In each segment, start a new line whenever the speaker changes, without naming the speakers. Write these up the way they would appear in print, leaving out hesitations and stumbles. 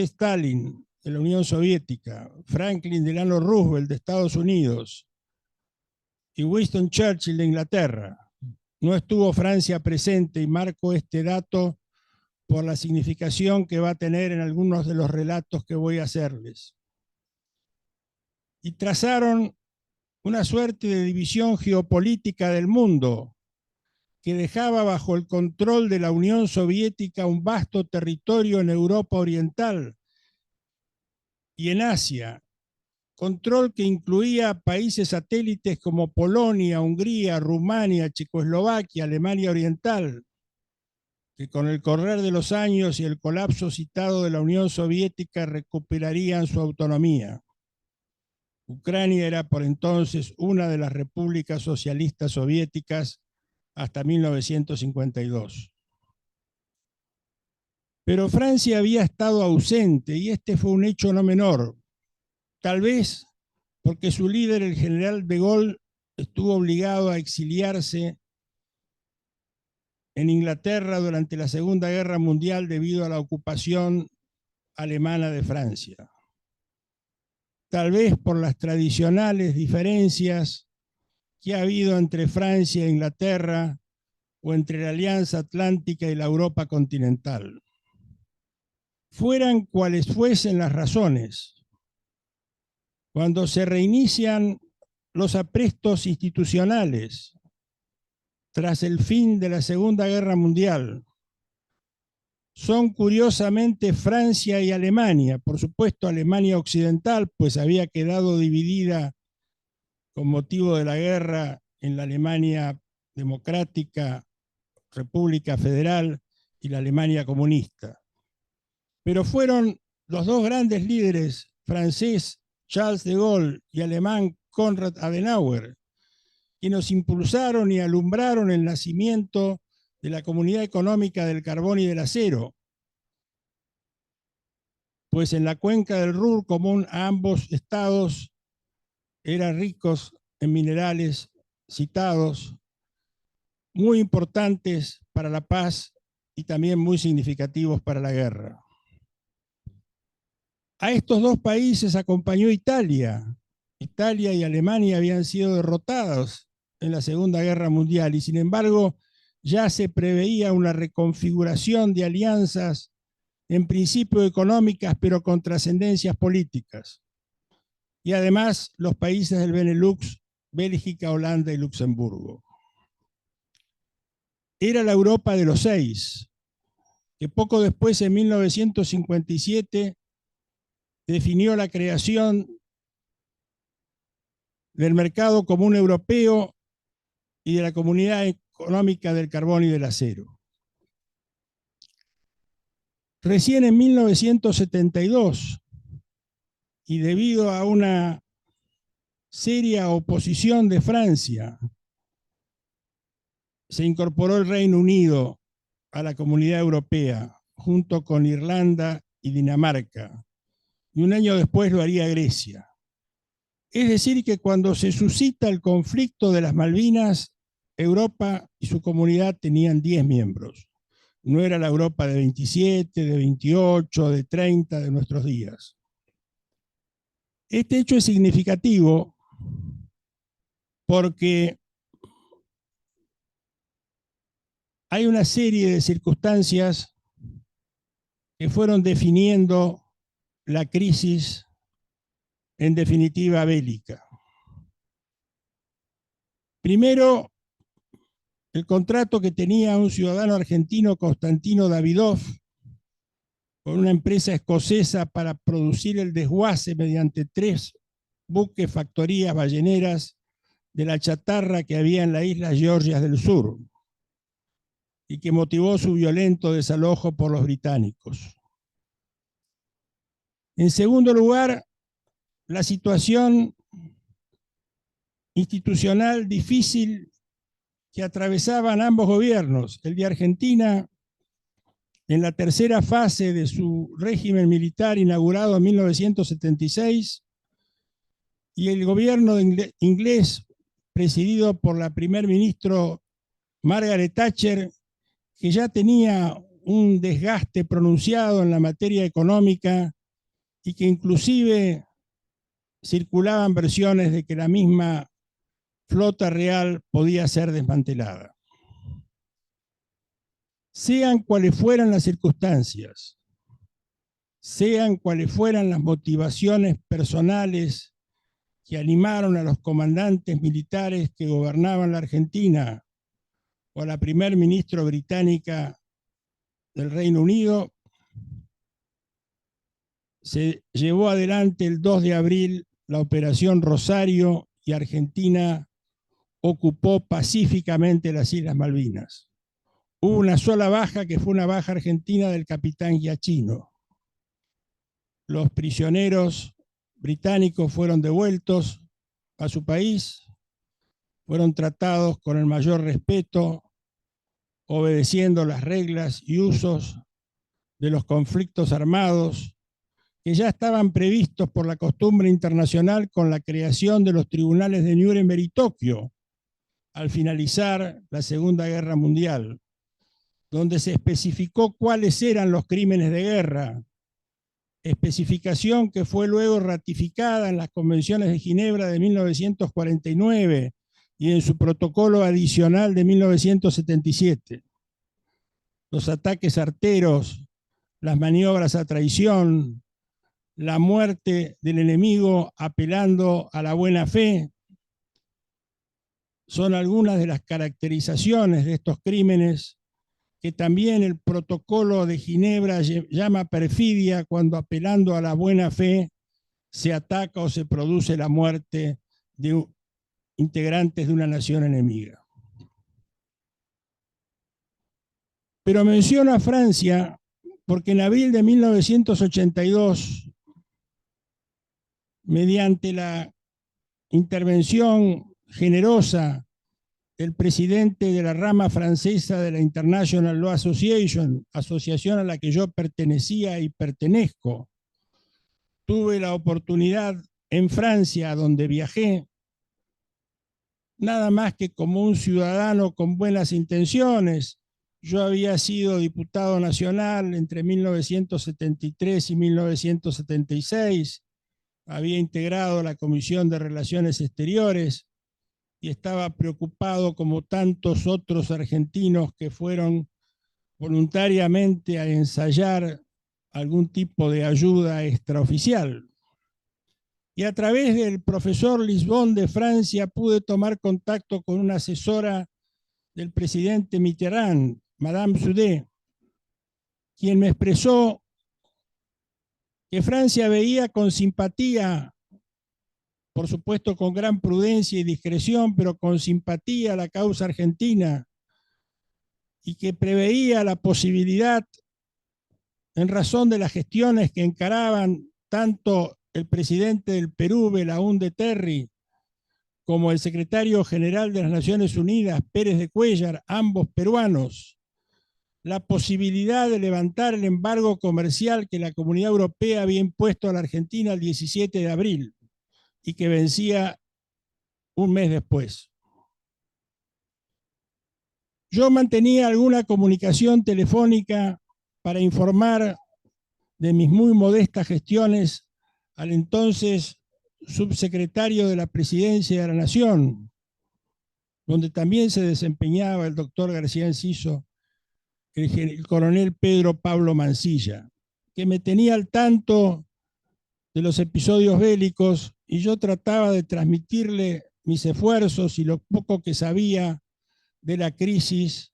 Stalin de la Unión Soviética, Franklin Delano Roosevelt de Estados Unidos y Winston Churchill de Inglaterra. No estuvo Francia presente y marco este dato por la significación que va a tener en algunos de los relatos que voy a hacerles. Y trazaron una suerte de división geopolítica del mundo que dejaba bajo el control de la Unión Soviética un vasto territorio en Europa Oriental y en Asia, control que incluía países satélites como Polonia, Hungría, Rumania, Checoslovaquia, Alemania Oriental, que con el correr de los años y el colapso citado de la Unión Soviética recuperarían su autonomía. Ucrania era por entonces una de las repúblicas socialistas soviéticas hasta 1952. Pero Francia había estado ausente y este fue un hecho no menor, tal vez porque su líder, el general de Gaulle, estuvo obligado a exiliarse en Inglaterra durante la Segunda Guerra Mundial debido a la ocupación alemana de Francia. Tal vez por las tradicionales diferencias que ha habido entre Francia e Inglaterra o entre la Alianza Atlántica y la Europa continental. Fueran cuales fuesen las razones, cuando se reinician los aprestos institucionales tras el fin de la Segunda Guerra Mundial, son curiosamente Francia y Alemania, por supuesto Alemania Occidental, pues había quedado dividida con motivo de la guerra en la Alemania democrática, República Federal y la Alemania comunista. Pero fueron los dos grandes líderes, francés Charles de Gaulle y alemán Konrad Adenauer, que nos impulsaron y alumbraron el nacimiento de la Comunidad Económica del Carbón y del Acero, pues en la cuenca del Ruhr común a ambos estados eran ricos en minerales citados, muy importantes para la paz y también muy significativos para la guerra. A estos dos países acompañó Italia. Italia y Alemania habían sido derrotados en la Segunda Guerra Mundial y sin embargo ya se preveía una reconfiguración de alianzas en principio económicas pero con trascendencias políticas. Y además los países del Benelux, Bélgica, Holanda y Luxemburgo. Era la Europa de los seis, que poco después, en 1957, definió la creación del mercado común europeo y de la Comunidad Económica del Carbón y del Acero. Recién en 1972, y debido a una seria oposición de Francia, se incorporó el Reino Unido a la Comunidad Europea, junto con Irlanda y Dinamarca, y un año después lo haría Grecia. Es decir, que cuando se suscita el conflicto de las Malvinas, Europa y su comunidad tenían 10 miembros. No era la Europa de 27, de 28, de 30 de nuestros días. Este hecho es significativo porque hay una serie de circunstancias que fueron definiendo la crisis, en definitiva, bélica. Primero, el contrato que tenía un ciudadano argentino, Constantino Davidoff, con una empresa escocesa para producir el desguace mediante 3 buques factorías balleneras de la chatarra que había en las Islas Georgias del Sur y que motivó su violento desalojo por los británicos. En segundo lugar, la situación institucional difícil que atravesaban ambos gobiernos, el de Argentina en la tercera fase de su régimen militar inaugurado en 1976 y el gobierno inglés presidido por la primer ministro Margaret Thatcher, que ya tenía un desgaste pronunciado en la materia económica y que inclusive circulaban versiones de que la misma flota real podía ser desmantelada. Sean cuales fueran las circunstancias, sean cuales fueran las motivaciones personales que animaron a los comandantes militares que gobernaban la Argentina o a la primer ministra británica del Reino Unido, se llevó adelante el 2 de abril la Operación Rosario y Argentina ocupó pacíficamente las Islas Malvinas. Hubo una sola baja, que fue una baja argentina del capitán Giachino. Los prisioneros británicos fueron devueltos a su país, fueron tratados con el mayor respeto, obedeciendo las reglas y usos de los conflictos armados que ya estaban previstos por la costumbre internacional con la creación de los tribunales de Nuremberg y Tokio al finalizar la Segunda Guerra Mundial, donde se especificó cuáles eran los crímenes de guerra, especificación que fue luego ratificada en las convenciones de Ginebra de 1949 y en su protocolo adicional de 1977. Los ataques arteros, las maniobras a traición, la muerte del enemigo apelando a la buena fe, son algunas de las caracterizaciones de estos crímenes que también el protocolo de Ginebra llama perfidia cuando apelando a la buena fe se ataca o se produce la muerte de integrantes de una nación enemiga. Pero menciono a Francia porque en abril de 1982, mediante la intervención generosa del presidente de la rama francesa de la International Law Association, asociación a la que yo pertenecía y pertenezco, tuve la oportunidad en Francia, donde viajé, nada más que como un ciudadano con buenas intenciones. Yo había sido diputado nacional entre 1973 y 1976, había integrado la Comisión de Relaciones Exteriores y estaba preocupado, como tantos otros argentinos que fueron voluntariamente a ensayar algún tipo de ayuda extraoficial. Y a través del profesor Lisbon de Francia pude tomar contacto con una asesora del presidente Mitterrand, Madame Sudé, quien me expresó que Francia veía con simpatía, por supuesto con gran prudencia y discreción, pero con simpatía la causa argentina, y que preveía la posibilidad, en razón de las gestiones que encaraban tanto el presidente del Perú, Belaúnde Terry, como el secretario general de las Naciones Unidas, Pérez de Cuéllar, ambos peruanos, la posibilidad de levantar el embargo comercial que la Comunidad Europea había impuesto a la Argentina el 17 de abril y que vencía un mes después. Yo mantenía alguna comunicación telefónica para informar de mis muy modestas gestiones al entonces subsecretario de la Presidencia de la Nación, donde también se desempeñaba el doctor García Enciso, el coronel Pedro Pablo Mansilla, que me tenía al tanto de los episodios bélicos y yo trataba de transmitirle mis esfuerzos y lo poco que sabía de la crisis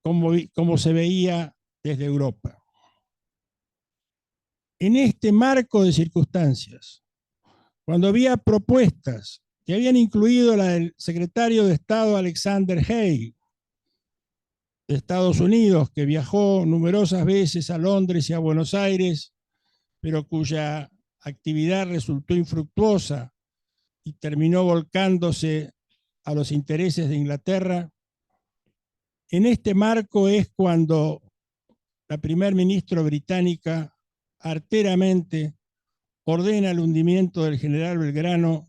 como se veía desde Europa. En este marco de circunstancias, cuando había propuestas que habían incluido la del secretario de Estado Alexander Haig, de Estados Unidos, que viajó numerosas veces a Londres y a Buenos Aires, pero cuya actividad resultó infructuosa y terminó volcándose a los intereses de Inglaterra. En este marco es cuando la primer ministra británica arteramente ordena el hundimiento del general Belgrano,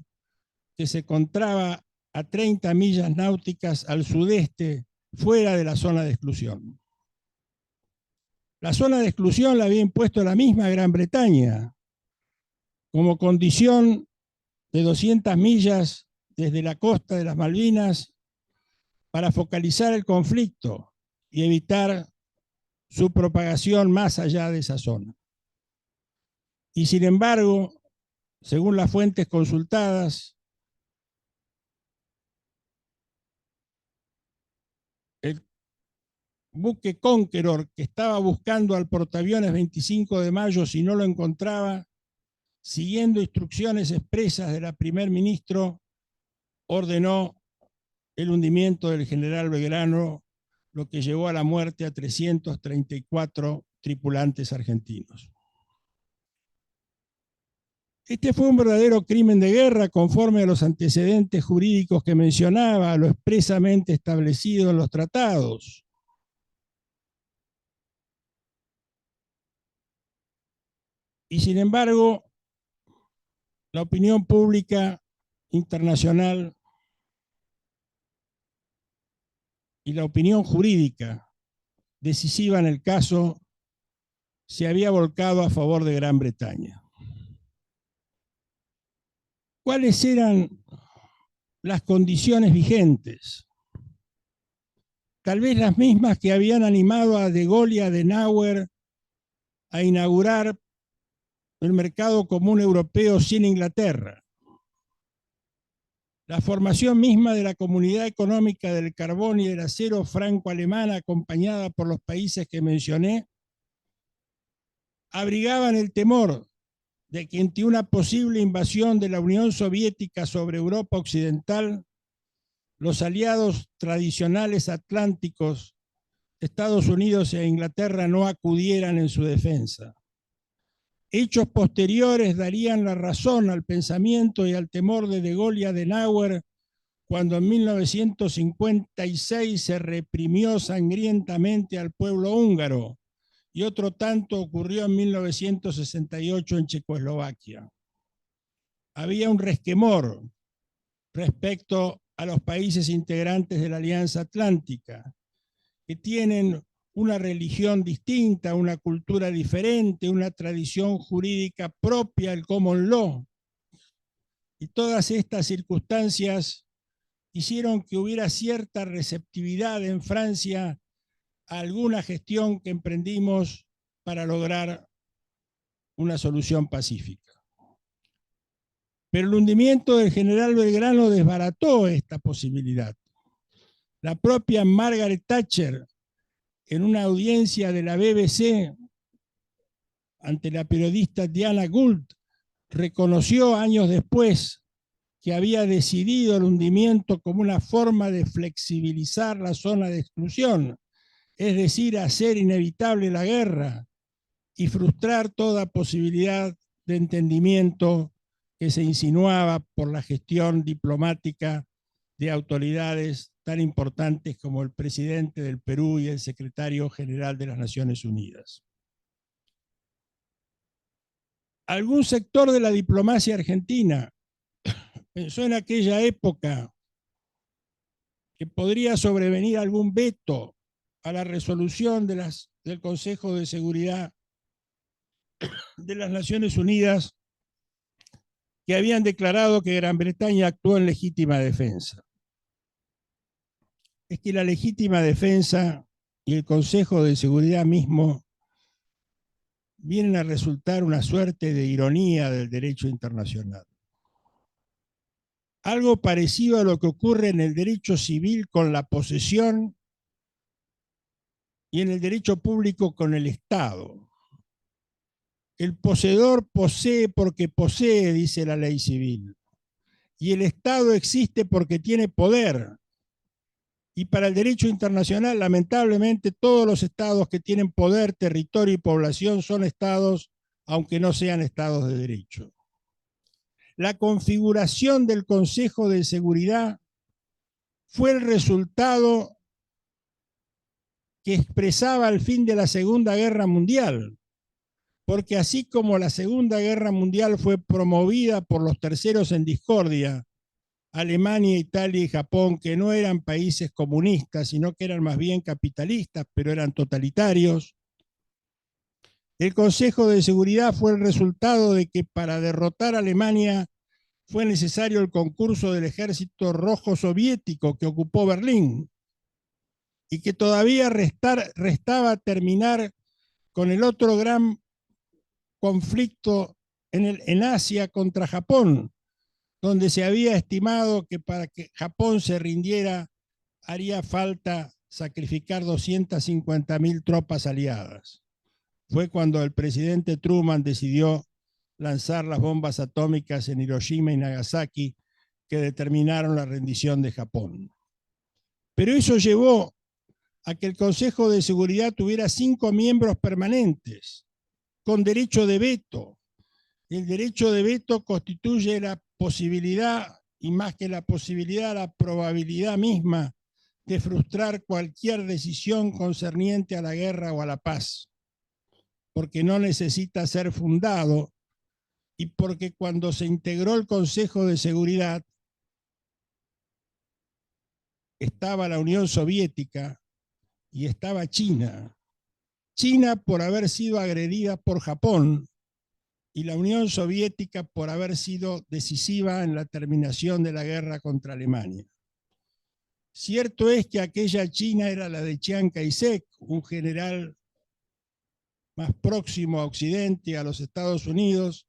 que se encontraba a 30 millas náuticas al sudeste, fuera de la zona de exclusión. La zona de exclusión la había impuesto la misma Gran Bretaña, como condición de 200 millas desde la costa de las Malvinas para focalizar el conflicto y evitar su propagación más allá de esa zona. Y sin embargo, según las fuentes consultadas, el buque Conqueror, que estaba buscando al portaaviones 25 de mayo si no lo encontraba, siguiendo instrucciones expresas de la primer ministro, ordenó el hundimiento del general Belgrano, lo que llevó a la muerte a 334 tripulantes argentinos. Este fue un verdadero crimen de guerra conforme a los antecedentes jurídicos que mencionaba, lo expresamente establecido en los tratados. Y sin embargo, la opinión pública internacional y la opinión jurídica decisiva en el caso se había volcado a favor de Gran Bretaña. ¿Cuáles eran las condiciones vigentes? Tal vez las mismas que habían animado a De Gaulle y a Adenauer a inaugurar el mercado común europeo sin Inglaterra. La formación misma de la Comunidad Económica del Carbón y del Acero franco-alemana, acompañada por los países que mencioné, abrigaban el temor de que ante una posible invasión de la Unión Soviética sobre Europa Occidental, los aliados tradicionales atlánticos, Estados Unidos e Inglaterra, no acudieran en su defensa. Hechos posteriores darían la razón al pensamiento y al temor de Gaulle y Adenauer cuando en 1956 se reprimió sangrientamente al pueblo húngaro, y otro tanto ocurrió en 1968 en Checoslovaquia. Había un resquemor respecto a los países integrantes de la Alianza Atlántica, que tienen una religión distinta, una cultura diferente, una tradición jurídica propia, el common law. Y todas estas circunstancias hicieron que hubiera cierta receptividad en Francia a alguna gestión que emprendimos para lograr una solución pacífica. Pero el hundimiento del general Belgrano desbarató esta posibilidad. La propia Margaret Thatcher, en una audiencia de la BBC ante la periodista Diana Gould, reconoció años después que había decidido el hundimiento como una forma de flexibilizar la zona de exclusión, es decir, hacer inevitable la guerra y frustrar toda posibilidad de entendimiento que se insinuaba por la gestión diplomática de autoridades tan importantes como el presidente del Perú y el secretario general de las Naciones Unidas. Algún sector de la diplomacia argentina pensó en aquella época que podría sobrevenir algún veto a la resolución del Consejo de Seguridad de las Naciones Unidas, que habían declarado que Gran Bretaña actuó en legítima defensa. Es que la legítima defensa y el Consejo de Seguridad mismo vienen a resultar una suerte de ironía del derecho internacional. Algo parecido a lo que ocurre en el derecho civil con la posesión y en el derecho público con el Estado. El poseedor posee porque posee, dice la ley civil, y el Estado existe porque tiene poder. Y para el derecho internacional, lamentablemente, todos los estados que tienen poder, territorio y población son estados, aunque no sean estados de derecho. La configuración del Consejo de Seguridad fue el resultado que expresaba el fin de la Segunda Guerra Mundial, porque así como la Segunda Guerra Mundial fue promovida por los terceros en discordia, Alemania, Italia y Japón, que no eran países comunistas, sino que eran más bien capitalistas, pero eran totalitarios, El Consejo de Seguridad fue el resultado de que para derrotar a Alemania fue necesario el concurso del Ejército Rojo Soviético que ocupó Berlín y que todavía restaba terminar con el otro gran conflicto en Asia contra Japón, donde se había estimado que para que Japón se rindiera haría falta sacrificar 250.000 tropas aliadas. Fue cuando el presidente Truman decidió lanzar las bombas atómicas en Hiroshima y Nagasaki que determinaron la rendición de Japón. Pero eso llevó a que el Consejo de Seguridad tuviera 5 miembros permanentes con derecho de veto. El derecho de veto constituye la posibilidad, y más que la posibilidad, la probabilidad misma de frustrar cualquier decisión concerniente a la guerra o a la paz, porque no necesita ser fundado y porque cuando se integró el Consejo de Seguridad estaba la Unión Soviética y estaba China. China por haber sido agredida por Japón y la Unión Soviética por haber sido decisiva en la terminación de la guerra contra Alemania. Cierto es que aquella China era la de Chiang Kai-shek, un general más próximo a Occidente, a los Estados Unidos,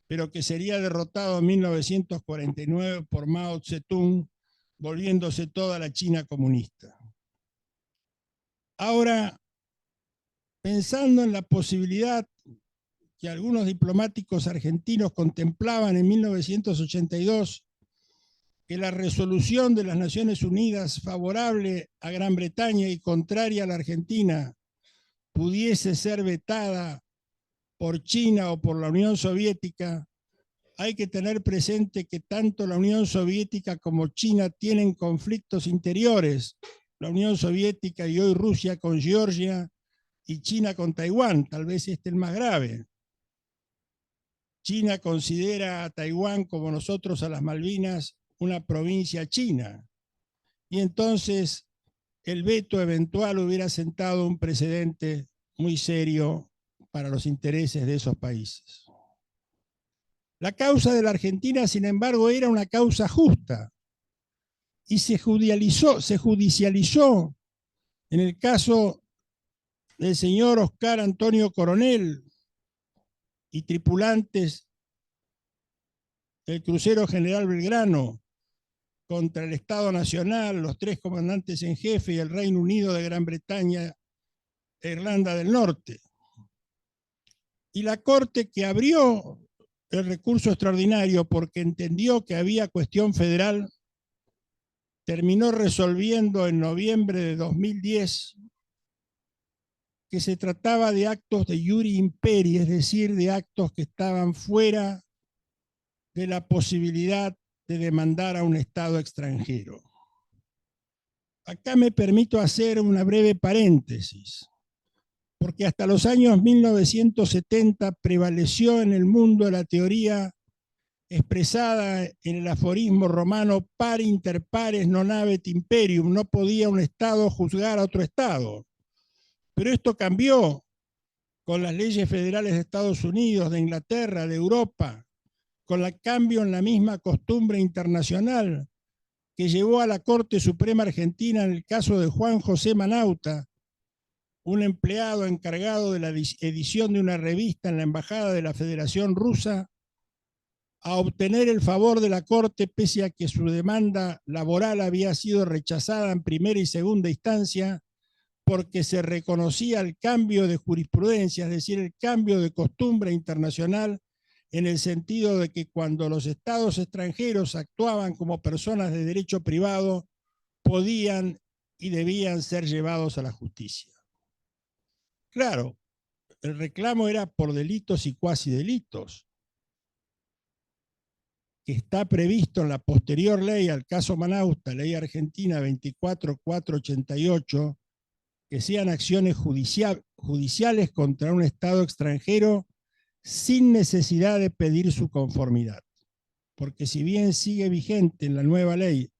pero que sería derrotado en 1949 por Mao Zedong, volviéndose toda la China comunista. Ahora, pensando en la posibilidad que algunos diplomáticos argentinos contemplaban en 1982 que la resolución de las Naciones Unidas favorable a Gran Bretaña y contraria a la Argentina pudiese ser vetada por China o por la Unión Soviética, hay que tener presente que tanto la Unión Soviética como China tienen conflictos interiores. La Unión Soviética y hoy Rusia con Georgia y China con Taiwán, tal vez este es el más grave. China considera a Taiwán, como nosotros a las Malvinas, una provincia china. Y entonces el veto eventual hubiera sentado un precedente muy serio para los intereses de esos países. La causa de la Argentina, sin embargo, era una causa justa y se judicializó en el caso del señor Oscar Antonio Coronel y tripulantes del crucero General Belgrano contra el Estado Nacional, los 3 comandantes en jefe y el Reino Unido de Gran Bretaña e Irlanda del Norte. Y la Corte, que abrió el recurso extraordinario porque entendió que había cuestión federal, terminó resolviendo en noviembre de 2010 que se trataba de actos de iure imperi, es decir, de actos que estaban fuera de la posibilidad de demandar a un Estado extranjero. Acá me permito hacer una breve paréntesis, porque hasta los años 1970 prevaleció en el mundo la teoría expresada en el aforismo romano par inter pares non habet imperium, no podía un Estado juzgar a otro Estado. Pero esto cambió con las leyes federales de Estados Unidos, de Inglaterra, de Europa, con el cambio en la misma costumbre internacional que llevó a la Corte Suprema Argentina en el caso de Juan José Manauta, un empleado encargado de la edición de una revista en la Embajada de la Federación Rusa, a obtener el favor de la Corte pese a que su demanda laboral había sido rechazada en primera y segunda instancia porque se reconocía el cambio de jurisprudencia, es decir, el cambio de costumbre internacional en el sentido de que cuando los estados extranjeros actuaban como personas de derecho privado, podían y debían ser llevados a la justicia. Claro, el reclamo era por delitos y cuasi delitos, que está previsto en la posterior ley al caso Manauta, ley argentina 24488, que sean acciones judiciales contra un Estado extranjero sin necesidad de pedir su conformidad. Porque si bien sigue vigente en la nueva ley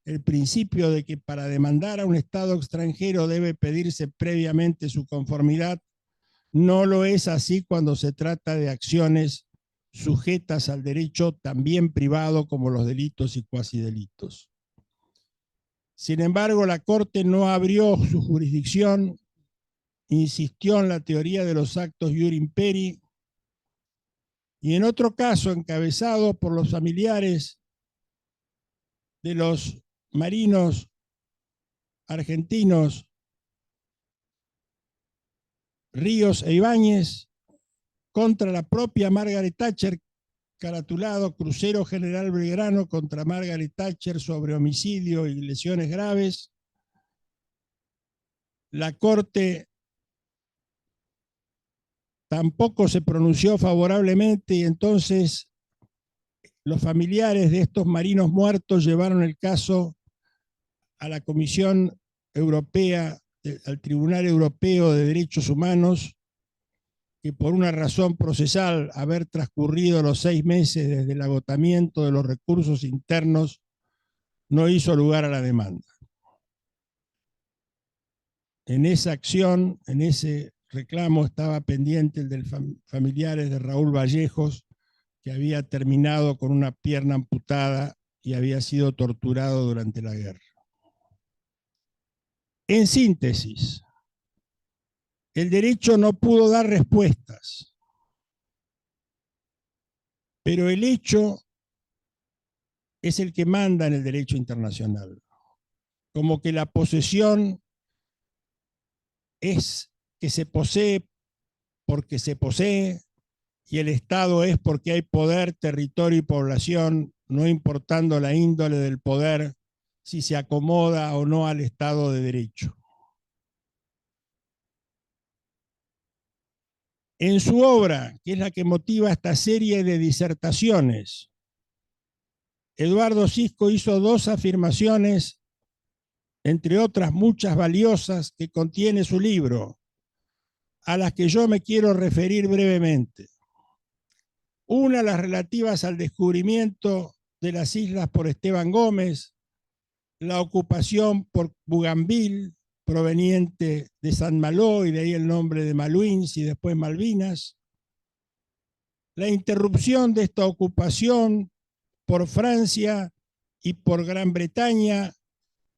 el principio de que para demandar a un Estado extranjero debe pedirse previamente su conformidad, No lo es así cuando se trata de acciones sujetas al derecho también privado como los delitos y cuasidelitos. Sin embargo, la Corte no abrió su jurisdicción, insistió en la teoría de los actos iure imperi, y en otro caso, encabezado por los familiares de los marinos argentinos Ríos e Ibáñez, contra la propia Margaret Thatcher, caratulado Crucero General Belgrano contra Margaret Thatcher sobre homicidio y lesiones graves. La Corte tampoco se pronunció favorablemente y entonces los familiares de estos marinos muertos llevaron el caso a la Comisión Europea, al Tribunal Europeo de Derechos Humanos, que por una razón procesal, haber transcurrido los 6 meses desde el agotamiento de los recursos internos, no hizo lugar a la demanda. En esa acción, en ese reclamo, estaba pendiente el de familiares de Raúl Vallejos, que había terminado con una pierna amputada y había sido torturado durante la guerra. En síntesis, el derecho no pudo dar respuestas, pero el hecho es el que manda en el derecho internacional. Como que la posesión es que se posee porque se posee, y el Estado es porque hay poder, territorio y población, no importando la índole del poder, si se acomoda o no al Estado de Derecho. En su obra, que es la que motiva esta serie de disertaciones, Eduardo Sisko hizo 2 afirmaciones, entre otras muchas valiosas, que contiene su libro, a las que yo me quiero referir brevemente. Una, las relativas al descubrimiento de las islas por Esteban Gómez, la ocupación por Bougainville, proveniente de San Malo, y de ahí el nombre de Malouines y después Malvinas, la interrupción de esta ocupación por Francia y por Gran Bretaña,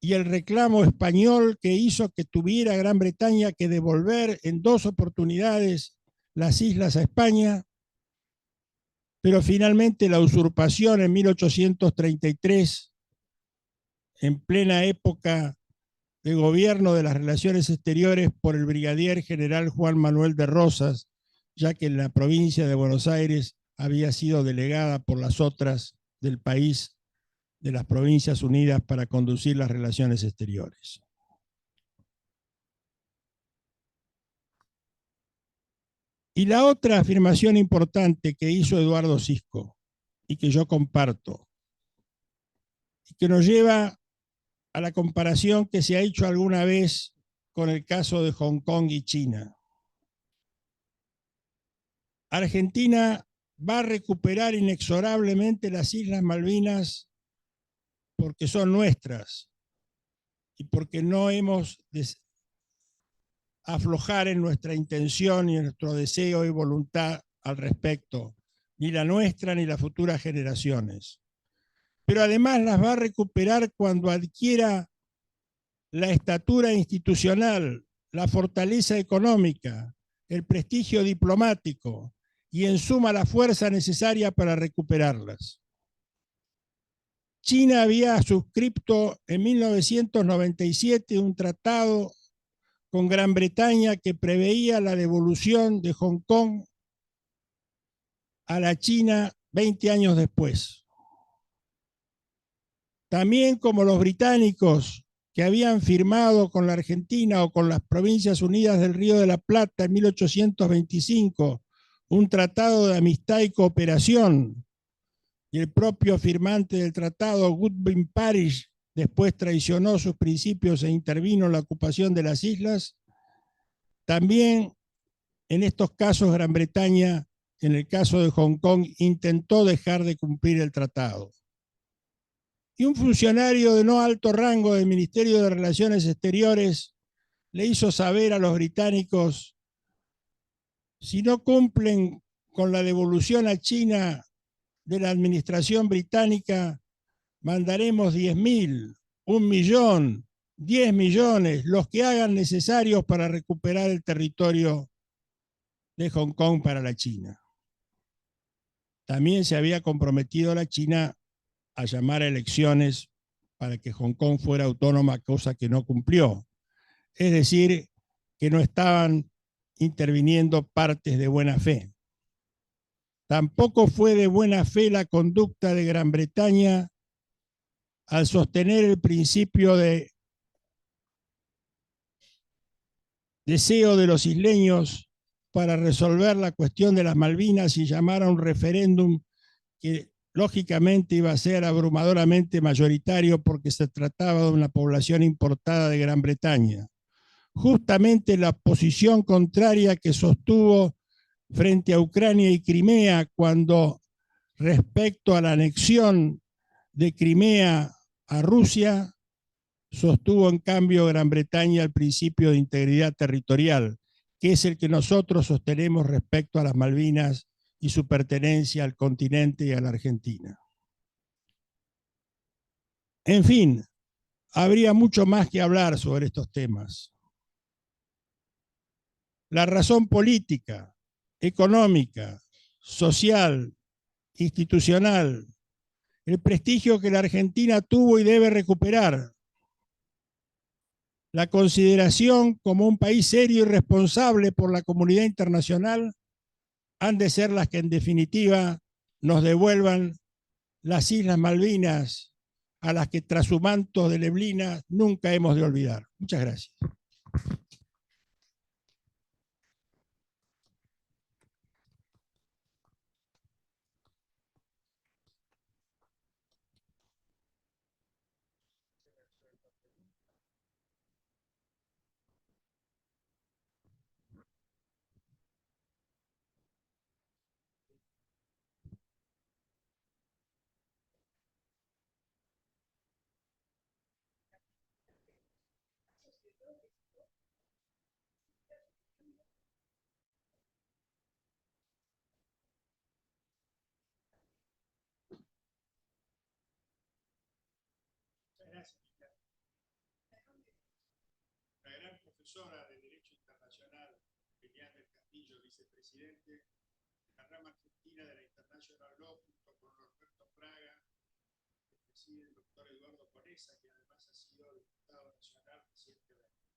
y el reclamo español que hizo que tuviera Gran Bretaña que devolver en 2 oportunidades las islas a España, pero finalmente la usurpación en 1833, en plena época de gobierno de las relaciones exteriores por el brigadier general Juan Manuel de Rosas, ya que en la provincia de Buenos Aires había sido delegada por las otras del país de las Provincias Unidas para conducir las relaciones exteriores. Y la otra afirmación importante que hizo Eduardo Sisko, y que yo comparto, y que nos lleva a la comparación que se ha hecho alguna vez con el caso de Hong Kong y China. Argentina va a recuperar inexorablemente las Islas Malvinas porque son nuestras y porque no hemos de aflojar en nuestra intención y en nuestro deseo y voluntad al respecto, ni la nuestra ni las futuras generaciones. Pero además las va a recuperar cuando adquiera la estatura institucional, la fortaleza económica, el prestigio diplomático y en suma la fuerza necesaria para recuperarlas. China había suscrito en 1997 un tratado con Gran Bretaña que preveía la devolución de Hong Kong a la China 20 años después. También como los británicos que habían firmado con la Argentina o con las Provincias Unidas del Río de la Plata en 1825 un tratado de amistad y cooperación, y el propio firmante del tratado, Goodwin Parish, después traicionó sus principios e intervino en la ocupación de las islas. También en estos casos Gran Bretaña, en el caso de Hong Kong, intentó dejar de cumplir el tratado. Y un funcionario de no alto rango del Ministerio de Relaciones Exteriores le hizo saber a los británicos Si no cumplen con la devolución a China de la administración británica, mandaremos 10.000, 1.000.000, 10 millones, los que hagan necesarios para recuperar el territorio de Hong Kong para la China. También se había comprometido la China a llamar a elecciones para que Hong Kong fuera autónoma, cosa que no cumplió. Es decir, que no estaban interviniendo partes de buena fe. Tampoco fue de buena fe la conducta de Gran Bretaña al sostener el principio de deseo de los isleños para resolver la cuestión de las Malvinas y llamar a un referéndum que lógicamente iba a ser abrumadoramente mayoritario porque se trataba de una población importada de Gran Bretaña. Justamente la posición contraria que sostuvo frente a Ucrania y Crimea cuando respecto a la anexión de Crimea a Rusia, sostuvo en cambio Gran Bretaña el principio de integridad territorial, que es el que nosotros sostenemos respecto a las Malvinas y su pertenencia al continente y a la Argentina. En fin, habría mucho más que hablar sobre estos temas. La razón política, económica, social, institucional, el prestigio que la Argentina tuvo y debe recuperar, la consideración como un país serio y responsable por la comunidad internacional, han de ser las que en definitiva nos devuelvan las Islas Malvinas, a las que tras su manto de neblina nunca hemos de olvidar. Muchas gracias. La gran profesora de Derecho Internacional, Liliana del Castillo, vicepresidente de la rama argentina de la International Law, junto con Roberto Fraga, que preside el doctor Eduardo Conesa, que además ha sido diputado nacional recientemente.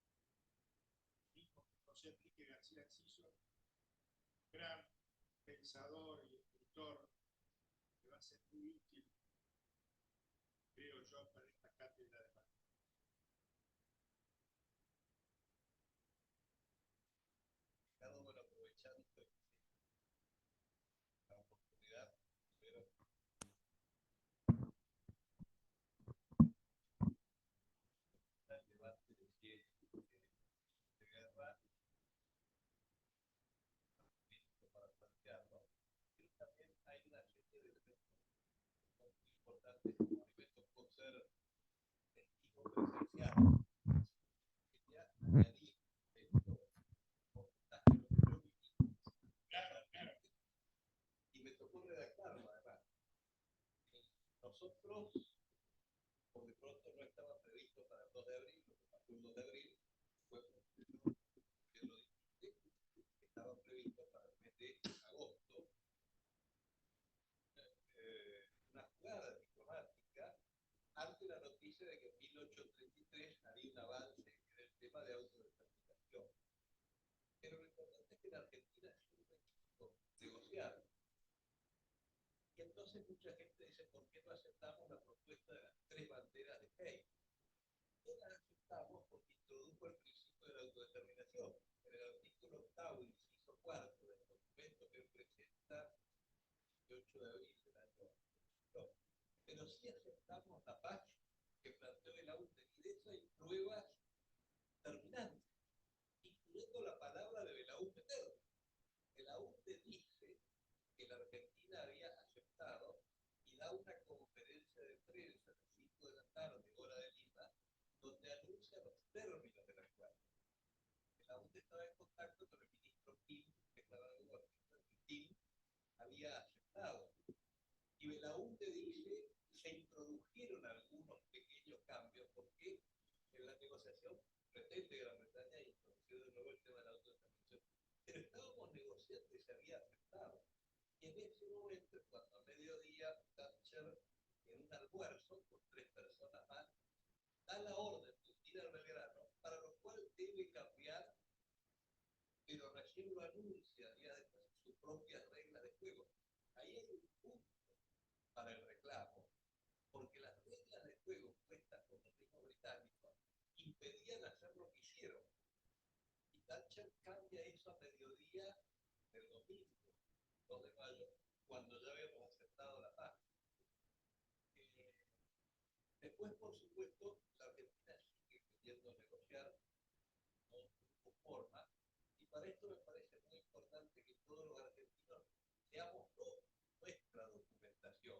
Dijo José Enrique García Enciso, gran pensador y escritor, que va a ser muy útil, creo yo, para esta cátedra de Madrid.
Bueno, aprovechando la oportunidad, pero el debate de que de guerra para plantearlo. Pero también hay una serie de elementos muy importantes, elementos por ser testigo presencial. Quería añadir esto, porcentaje de lo que yo viví. Y me tocó redactarlo además. Nosotros, por de pronto, no estaba previsto para el 2 de abril, lo que pasó el 2 de abril fue que lo dijiste, estaba previsto para el mes de agosto, una jugada diplomática ante la noticia de que en 1833 había un avance en el tema de autodeterminación. Pero lo importante es que en Argentina es un equipo negociado. Y entonces mucha gente dice, ¿por qué no aceptamos la propuesta de las 3 banderas de Hayek? No la aceptamos porque introdujo el principio de la autodeterminación. En el artículo 8º, inciso 4 del documento que presenta el 8 de abril del año 2002. Pero sí aceptamos la paz que planteó el AUTE, y de eso hay pruebas terminantes, incluyendo la palabra de Belaúnde Terry. El AUTE dice que la Argentina había aceptado y da una conferencia de prensa a las 5 de la tarde, hora de Lima, donde anuncia los términos del acuerdo. El AUTE estaba en contacto con el ministro Kim, que es la había aceptado. Y Belaúnde dice, se introdujeron algunos pequeños cambios porque en la negociación pretende Gran Bretaña introducir de nuevo el tema de la autodeterminación. Pero estábamos negociando y se había aceptado. Y en ese momento, cuando a mediodía Thatcher, en un almuerzo con 3 personas más, da la orden de ir al Belgrano, para lo cual debe cambiar, pero recién lo anuncia días después sus propias reglas de juego. Ahí hay un punto para el reclamo, porque las reglas de juego puestas por el ritmo británico impedían hacer lo que hicieron. Y Thatcher cambia eso a mediodía del domingo, 2 de mayo, cuando ya habíamos aceptado la paz. Después, por supuesto, la Argentina sigue queriendo negociar, no hubo forma, y para esto me parece muy importante que todos los argentinos seamos nuestra documentación.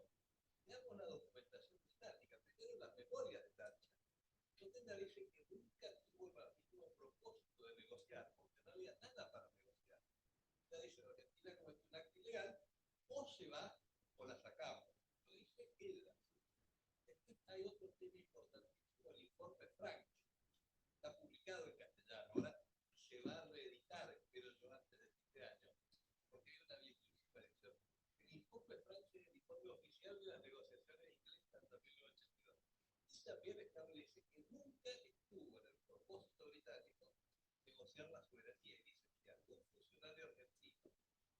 Veamos la documentación británica, primero las memorias de Thatcher. Donde dice que nunca tuvo el mismo propósito de negociar, porque no había nada para negociar. Ella dice, la Argentina cometió un acto ilegal, o se va o la sacamos. Lo dice ella. Después hay otro tema importantísimo, el informe Frank. Está publicado en castellano, ahora se va a reeditar, espero yo, antes de este año, porque hay una viejísima lección. El informe Frank es el informe oficial de las negociaciones inglesas de 1982. Y también establece que nunca estuvo en el propósito británico negociar la soberanía. Y dice que algún funcionario argentino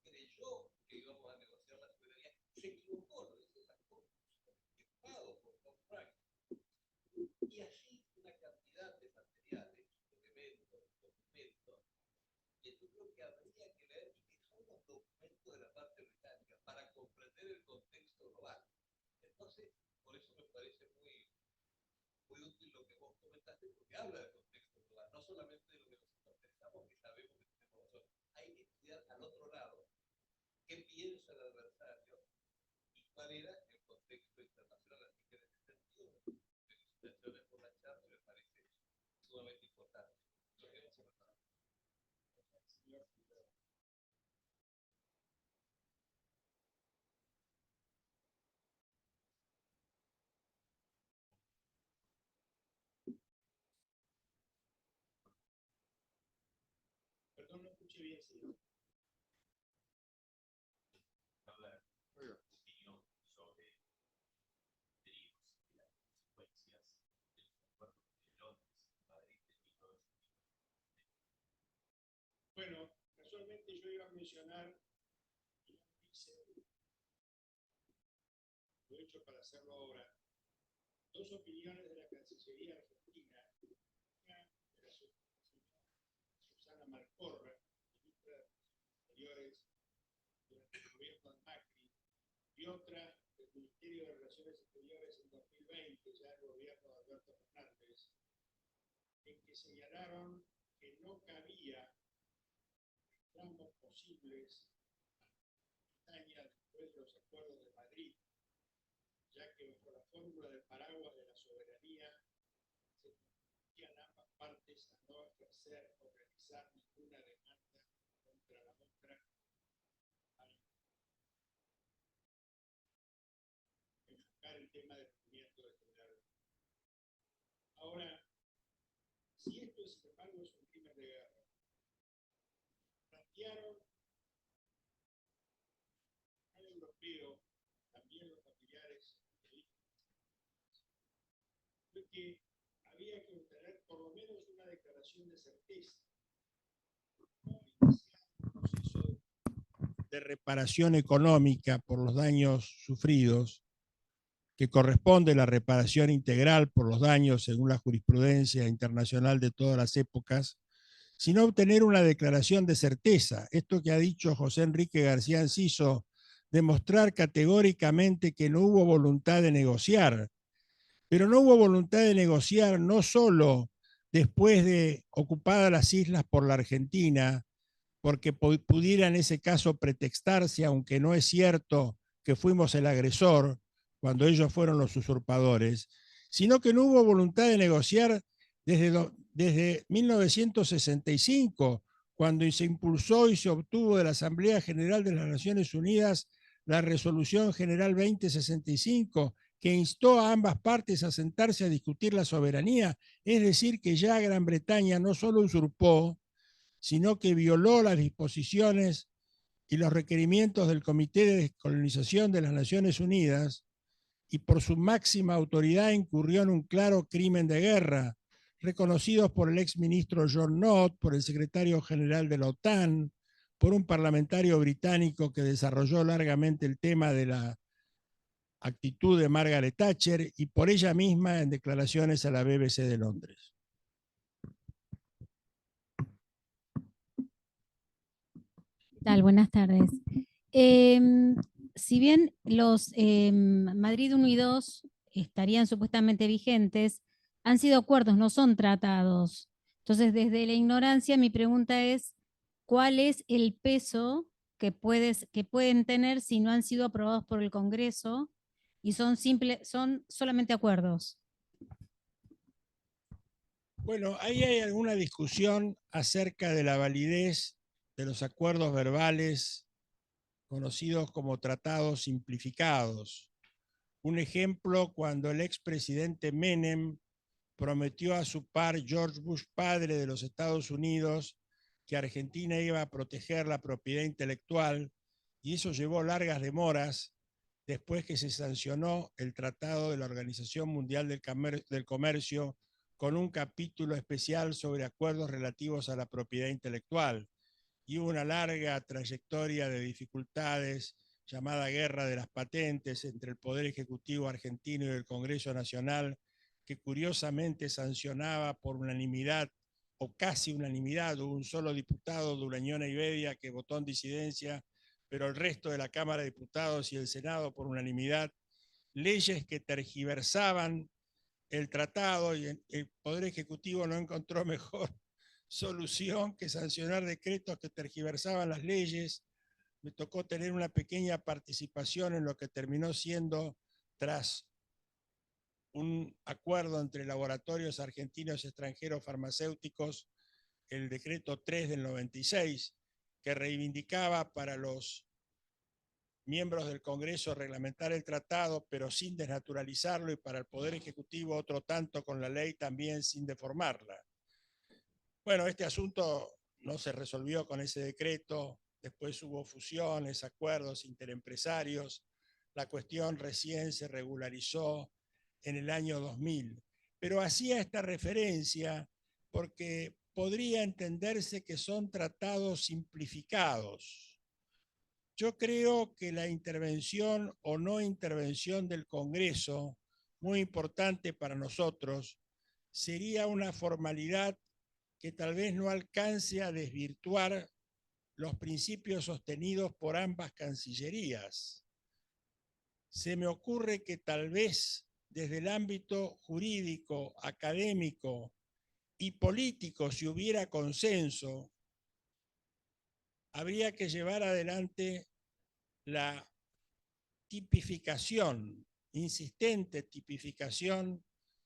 creyó que íbamos a negociar la soberanía, se equivocó, lo dice la Corte, firmado por Tom Frank. Y así una cantidad de materiales, elementos, documentos, que yo creo que habría que leer y que son los documentos de la parte británica para comprender el contexto global. Entonces, por eso me parece muy útil lo que vos comentaste, porque habla del contexto global, no solamente de lo que nosotros pensamos, que sabemos que tenemos nosotros. Hay que estudiar al otro lado qué piensa el adversario y cuál era el contexto internacional. Así que en ese sentido, felicitaciones por la charla, me parece sumamente importante. Lo que hemos hablado.
Perdón, no escuché bien, señor. Bueno, casualmente yo iba a mencionar, lo he hecho para hacerlo ahora, 2 opiniones de la Cancillería Argentina, una de la Susana Marcorra, ministra de Exteriores durante el gobierno de Macri, y otra del Ministerio de Relaciones Exteriores en 2020, ya el gobierno de Alberto Fernández, en que señalaron que no cabía tramos posibles a España después de los acuerdos de Madrid, ya que bajo la fórmula del paraguas de la soberanía se comprometían ambas partes a no ejercer o realizar ninguna demanda contra la otra para enfocar el tema del movimiento de general. Ahora, si esto sin embargo es un crimen de guerra, plantearon al europeo, también los familiares de que había que obtener por lo menos una declaración de certeza, iniciar un proceso de reparación económica por los daños sufridos, que corresponde la reparación integral por los daños según la jurisprudencia internacional de todas las épocas, sino obtener una declaración de certeza. Esto que ha dicho José Enrique García Enciso, demostrar categóricamente que no hubo voluntad de negociar. Pero no hubo voluntad de negociar no solo después de ocupadas las islas por la Argentina, porque pudiera en ese caso pretextarse, aunque no es cierto que fuimos el agresor, cuando ellos fueron los usurpadores, sino que no hubo voluntad de negociar desde 1965, cuando se impulsó y se obtuvo de la Asamblea General de las Naciones Unidas la Resolución General 2065, que instó a ambas partes a sentarse a discutir la soberanía, es decir, que ya Gran Bretaña no solo usurpó, sino que violó las disposiciones y los requerimientos del Comité de Descolonización de las Naciones Unidas y por su máxima autoridad incurrió en un claro crimen de guerra, reconocidos por el exministro John Nott, por el secretario general de la OTAN, por un parlamentario británico que desarrolló largamente el tema de la actitud de Margaret Thatcher y por ella misma en declaraciones a la BBC de Londres.
¿Qué tal? Buenas tardes. Si bien los Madrid 1 y 2 estarían supuestamente vigentes, han sido acuerdos, no son tratados. Entonces, desde la ignorancia, mi pregunta es, ¿cuál es el peso que pueden tener si no han sido aprobados por el Congreso y son solamente acuerdos?
Bueno, ahí hay alguna discusión acerca de la validez de los acuerdos verbales conocidos como tratados simplificados. Un ejemplo, cuando el expresidente Menem prometió a su par George Bush padre de los Estados Unidos que Argentina iba a proteger la propiedad intelectual, y eso llevó largas demoras después que se sancionó el Tratado de la Organización Mundial del Comercio con un capítulo especial sobre acuerdos relativos a la propiedad intelectual. Y hubo una larga trayectoria de dificultades llamada Guerra de las Patentes entre el Poder Ejecutivo argentino y el Congreso Nacional, que curiosamente sancionaba por unanimidad o casi unanimidad. Hubo un solo diputado de Unión Iberia que votó en disidencia, pero el resto de la Cámara de Diputados y el Senado por unanimidad, leyes que tergiversaban el tratado, y el Poder Ejecutivo no encontró mejor solución que sancionar decretos que tergiversaban las leyes. Me tocó tener una pequeña participación en lo que terminó siendo, tras un acuerdo entre laboratorios argentinos y extranjeros farmacéuticos, el decreto 3 del 96, que reivindicaba para los miembros del Congreso reglamentar el tratado, pero sin desnaturalizarlo, y para el Poder Ejecutivo otro tanto con la ley también sin deformarla. Bueno, este asunto no se resolvió con ese decreto, después hubo fusiones, acuerdos interempresarios, la cuestión recién se regularizó en el año 2000, pero hacía esta referencia porque podría entenderse que son tratados simplificados. Yo creo que la intervención o no intervención del Congreso, muy importante para nosotros, sería una formalidad que tal vez no alcance a desvirtuar los principios sostenidos por ambas cancillerías. Se me ocurre que tal vez desde el ámbito jurídico, académico y político, si hubiera consenso, habría que llevar adelante la tipificación, insistente tipificación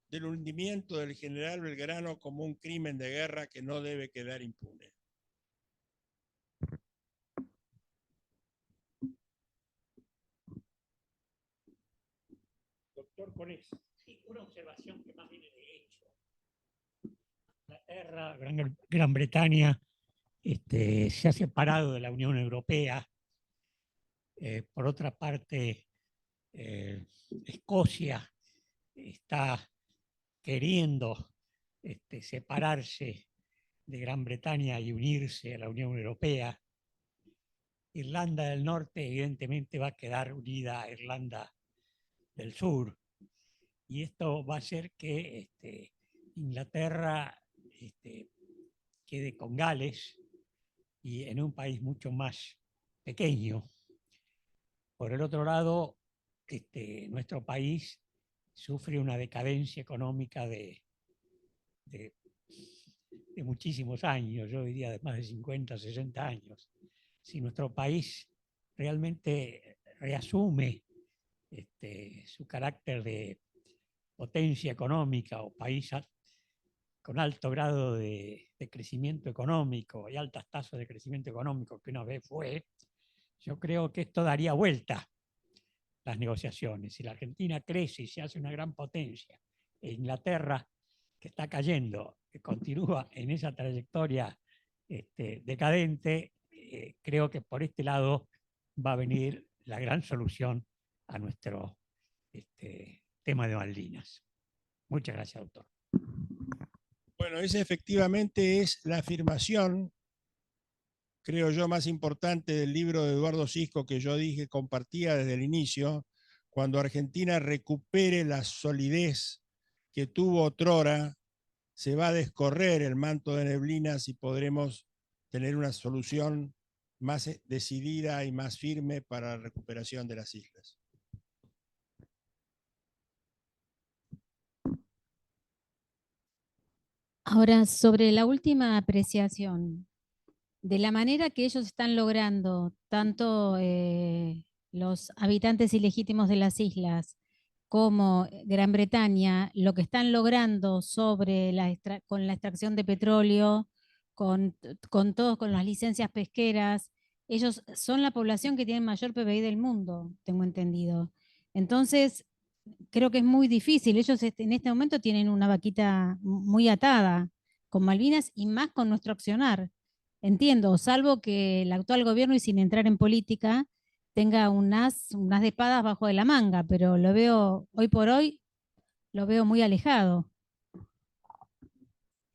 del hundimiento del general Belgrano como un crimen de guerra que no debe quedar impune.
Doctor Colés, sí, una observación que más viene de hecho. Inglaterra, Gran Bretaña, se ha separado de la Unión Europea. Por otra parte, Escocia está queriendo separarse de Gran Bretaña y unirse a la Unión Europea. Irlanda del Norte evidentemente va a quedar unida a Irlanda del Sur, y esto va a hacer que Inglaterra quede con Gales y en un país mucho más pequeño. Por el otro lado, nuestro país sufre una decadencia económica de muchísimos años, yo diría de más de 50, 60 años. Si nuestro país realmente reasume su carácter de potencia económica o país con alto grado de crecimiento económico y altas tasas de crecimiento económico que una vez fue, yo creo que esto daría vuelta las negociaciones. Si la Argentina crece y se hace una gran potencia, e Inglaterra, que está cayendo, que continúa en esa trayectoria decadente, creo que por este lado va a venir la gran solución a nuestro tema de Malvinas. Muchas gracias, doctor.
Bueno, esa efectivamente es la afirmación, creo yo, más importante del libro de Eduardo Sisko, que yo dije compartía desde el inicio. Cuando Argentina recupere la solidez que tuvo otrora, se va a descorrer el manto de neblinas y podremos tener una solución más decidida y más firme para la recuperación de las islas.
Ahora, sobre la última apreciación, de la manera que ellos están logrando, tanto los habitantes ilegítimos de las islas como Gran Bretaña, lo que están logrando sobre con la extracción de petróleo, con las licencias pesqueras, ellos son la población que tiene mayor PBI del mundo, tengo entendido. Entonces, creo que es muy difícil. Ellos en este momento tienen una vaquita muy atada con Malvinas y más con nuestro accionar. Entiendo, salvo que el actual gobierno, y sin entrar en política, tenga unas de espadas bajo de la manga, pero lo veo, hoy por hoy, lo veo muy alejado.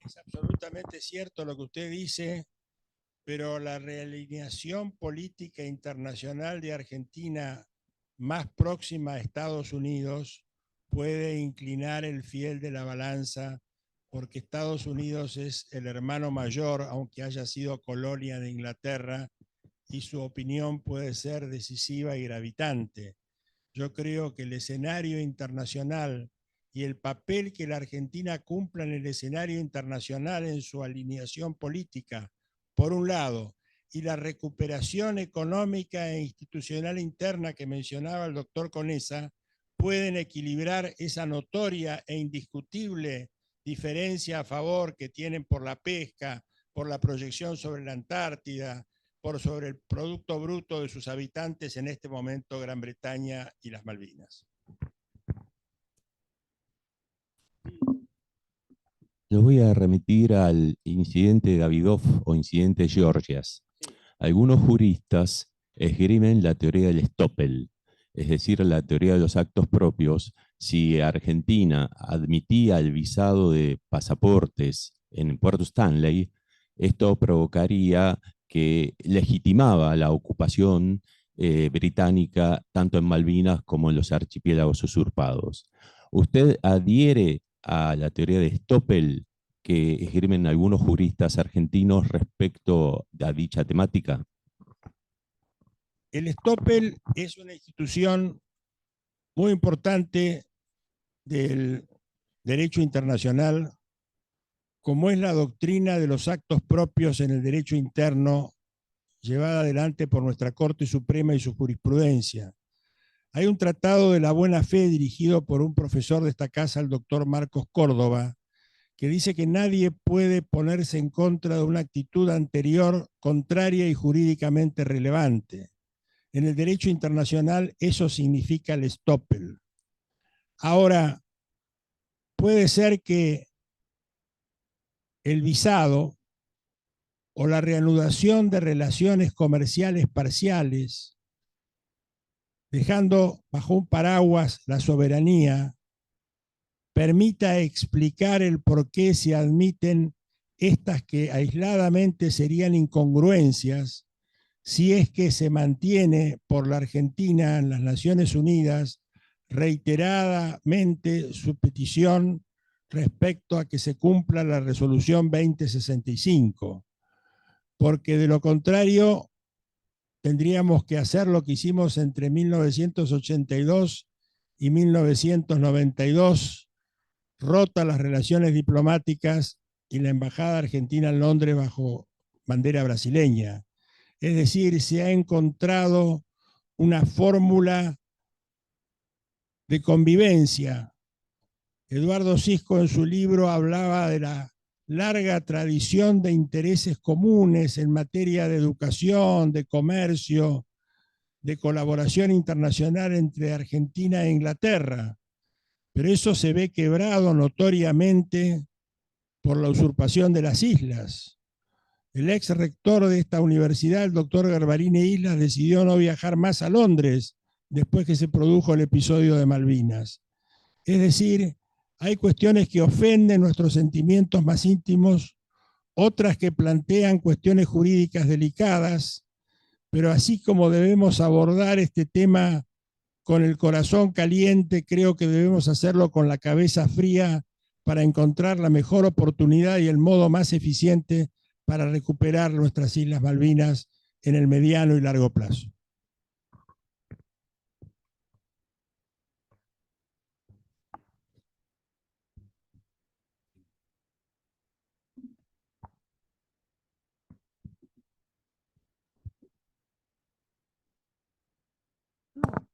Es absolutamente cierto lo que usted dice, pero la realineación política internacional de Argentina más próxima a Estados Unidos puede inclinar el fiel de la balanza, porque Estados Unidos es el hermano mayor, aunque haya sido colonia de Inglaterra, y su opinión puede ser decisiva y gravitante. Yo creo que el escenario internacional y el papel que la Argentina cumpla en el escenario internacional en su alineación política, por un lado, y la recuperación económica e institucional interna que mencionaba el doctor Conesa, pueden equilibrar esa notoria e indiscutible diferencia a favor que tienen por la pesca, por la proyección sobre la Antártida, sobre el Producto Bruto de sus habitantes en este momento, Gran Bretaña y las Malvinas.
Los voy a remitir al incidente de Davidoff o incidente Georgias. Algunos juristas esgrimen la teoría del estoppel, es decir, la teoría de los actos propios. Si Argentina admitía el visado de pasaportes en Puerto Stanley, esto provocaría que legitimaba la ocupación británica tanto en Malvinas como en los archipiélagos usurpados. ¿Usted adhiere a la teoría de Stoppel que esgrimen algunos juristas argentinos respecto a dicha temática?
El Stoppel es una institución muy importante del derecho internacional, como es la doctrina de los actos propios en el derecho interno llevada adelante por nuestra Corte Suprema y su jurisprudencia. Hay un tratado de la buena fe dirigido por un profesor de esta casa, el doctor Marcos Córdoba, que dice que nadie puede ponerse en contra de una actitud anterior, contraria y jurídicamente relevante. En el derecho internacional eso significa el estoppel. Ahora, puede ser que el visado o la reanudación de relaciones comerciales parciales, dejando bajo un paraguas la soberanía, permita explicar el por qué se admiten estas que aisladamente serían incongruencias, si es que se mantiene por la Argentina en las Naciones Unidas reiteradamente su petición respecto a que se cumpla la resolución 2065, porque de lo contrario tendríamos que hacer lo que hicimos entre 1982 y 1992, rotas las relaciones diplomáticas y la embajada argentina en Londres bajo bandera brasileña. Es decir, se ha encontrado una fórmula de convivencia. Eduardo Sisko en su libro hablaba de la larga tradición de intereses comunes en materia de educación, de comercio, de colaboración internacional entre Argentina e Inglaterra, pero eso se ve quebrado notoriamente por la usurpación de las islas. El ex rector de esta universidad, el doctor Garbarine Islas, decidió no viajar más a Londres después que se produjo el episodio de Malvinas. Es decir, hay cuestiones que ofenden nuestros sentimientos más íntimos, otras que plantean cuestiones jurídicas delicadas, pero así como debemos abordar este tema con el corazón caliente, creo que debemos hacerlo con la cabeza fría para encontrar la mejor oportunidad y el modo más eficiente para recuperar nuestras Islas Malvinas en el mediano y largo plazo.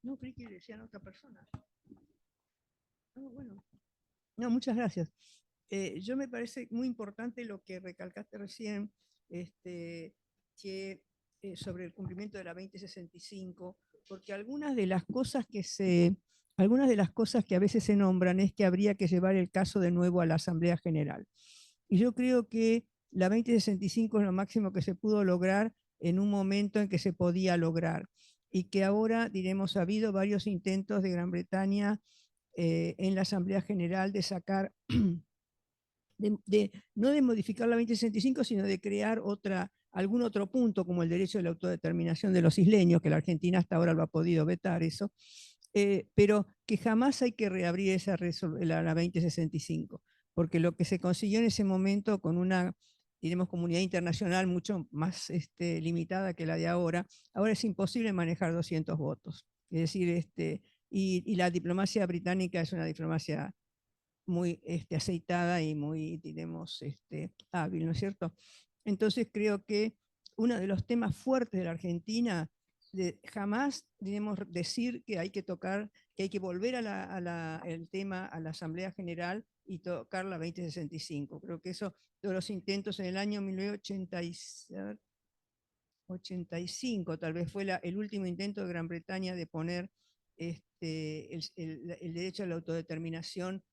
No creí que decían otra persona. Bueno. No, muchas gracias. Yo me parece muy importante lo que recalcaste recién, que sobre el cumplimiento de la 2065, porque algunas de las cosas que a veces se nombran es que habría que llevar el caso de nuevo a la Asamblea General. Y yo creo que la 2065 es lo máximo que se pudo lograr en un momento en que se podía lograr. Y que ahora, diremos, ha habido varios intentos de Gran Bretaña en la Asamblea General de sacar, no de modificar la 2065, sino de crear algún otro punto, como el derecho de la autodeterminación de los isleños, que la Argentina hasta ahora lo ha podido vetar eso, pero que jamás hay que reabrir la 2065, porque lo que se consiguió en ese momento con una, diremos, comunidad internacional mucho más limitada que la de ahora es imposible manejar 200 votos. Es decir, y la diplomacia británica es una diplomacia muy aceitada y muy, diremos, hábil, ¿no es cierto? Entonces creo que uno de los temas fuertes de la Argentina, jamás, diremos, decir que hay que tocar, que hay que volver el tema a la Asamblea General y tocar la 2065. Creo que eso, todos los intentos en el año 1985, tal vez fue el último intento de Gran Bretaña de poner el derecho a la autodeterminación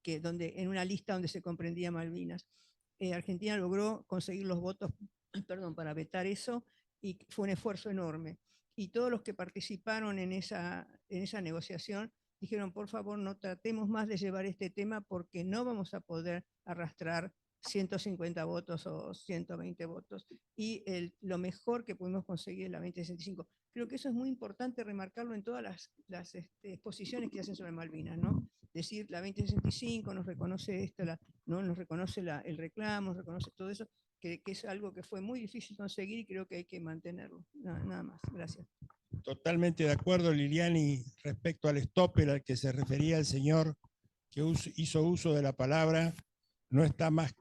en una lista donde se comprendía Malvinas. Argentina logró conseguir los votos para vetar eso y fue un esfuerzo enorme. Y todos los que participaron en esa negociación dijeron, por favor, no tratemos más de llevar este tema porque no vamos a poder arrastrar 150 votos o 120 votos. Y lo mejor que pudimos conseguir es la 2065. Creo que eso es muy importante remarcarlo en todas las exposiciones que hacen sobre Malvinas, ¿no? Decir, la 2065 nos reconoce esto, ¿no? Nos reconoce el reclamo, nos reconoce todo eso, que es algo que fue muy difícil conseguir y creo que hay que mantenerlo. Nada más. Gracias.
Totalmente de acuerdo, Liliani, respecto al stopper al que se refería el señor que hizo uso de la palabra, no está más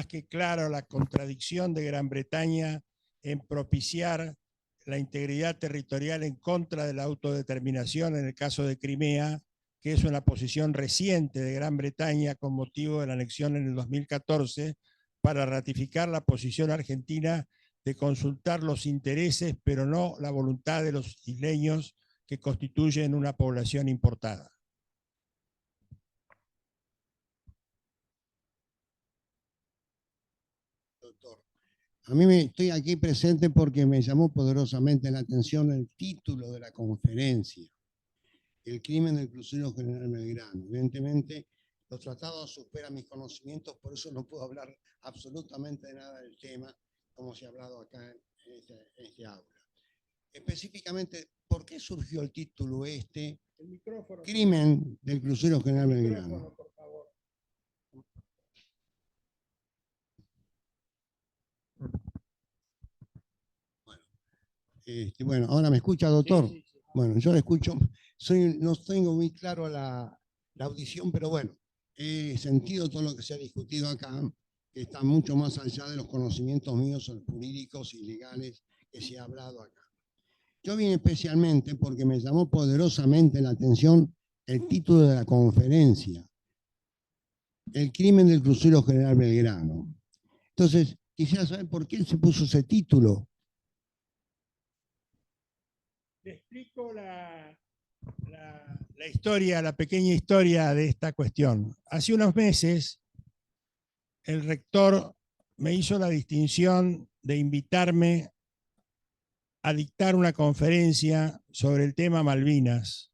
que claro la contradicción de Gran Bretaña en propiciar la integridad territorial en contra de la autodeterminación en el caso de Crimea, que es una posición reciente de Gran Bretaña con motivo de la anexión en el 2014, para ratificar la posición argentina de consultar los intereses, pero no la voluntad de los isleños que constituyen una población importada.
Doctor, a mí estoy aquí presente porque me llamó poderosamente la atención el título de la conferencia, el crimen del crucero General Belgrano. Evidentemente, los tratados superan mis conocimientos, por eso no puedo hablar absolutamente de nada del tema, como se ha hablado acá en este aula. Específicamente, ¿por qué surgió el título crimen del crucero General Belgrano? Bueno, ahora me escucha, doctor. Sí, sí, sí. Bueno, yo le escucho. No tengo muy claro la audición, pero bueno, he sentido todo lo que se ha discutido acá, que está mucho más allá de los conocimientos míos jurídicos y legales que se ha hablado acá. Yo vine especialmente porque me llamó poderosamente la atención el título de la conferencia, el crimen del crucero General Belgrano. Entonces, quisiera saber por qué se puso ese título.
Le explico la historia, la pequeña historia de esta cuestión. Hace unos meses, el rector me hizo la distinción de invitarme a dictar una conferencia sobre el tema Malvinas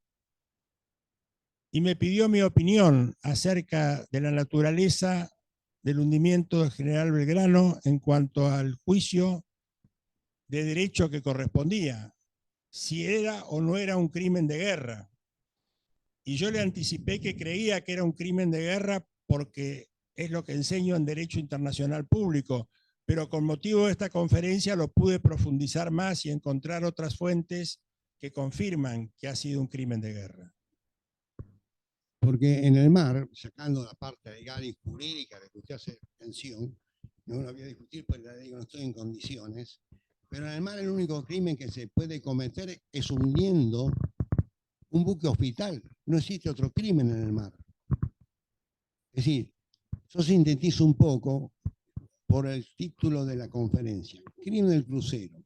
y me pidió mi opinión acerca de la naturaleza del hundimiento del general Belgrano en cuanto al juicio de derecho que correspondía, si era o no era un crimen de guerra. Y yo le anticipé que creía que era un crimen de guerra porque es lo que enseño en Derecho Internacional Público, pero con motivo de esta conferencia lo pude profundizar más y encontrar otras fuentes que confirman que ha sido un crimen de guerra.
Porque en el mar, sacando la parte legal y jurídica de que usted hace mención, no lo voy a discutir porque le digo no estoy en condiciones, pero en el mar el único crimen que se puede cometer es hundiendo un buque hospital. No existe otro crimen en el mar. Es decir, yo sintetizo un poco por el título de la conferencia, crimen del crucero.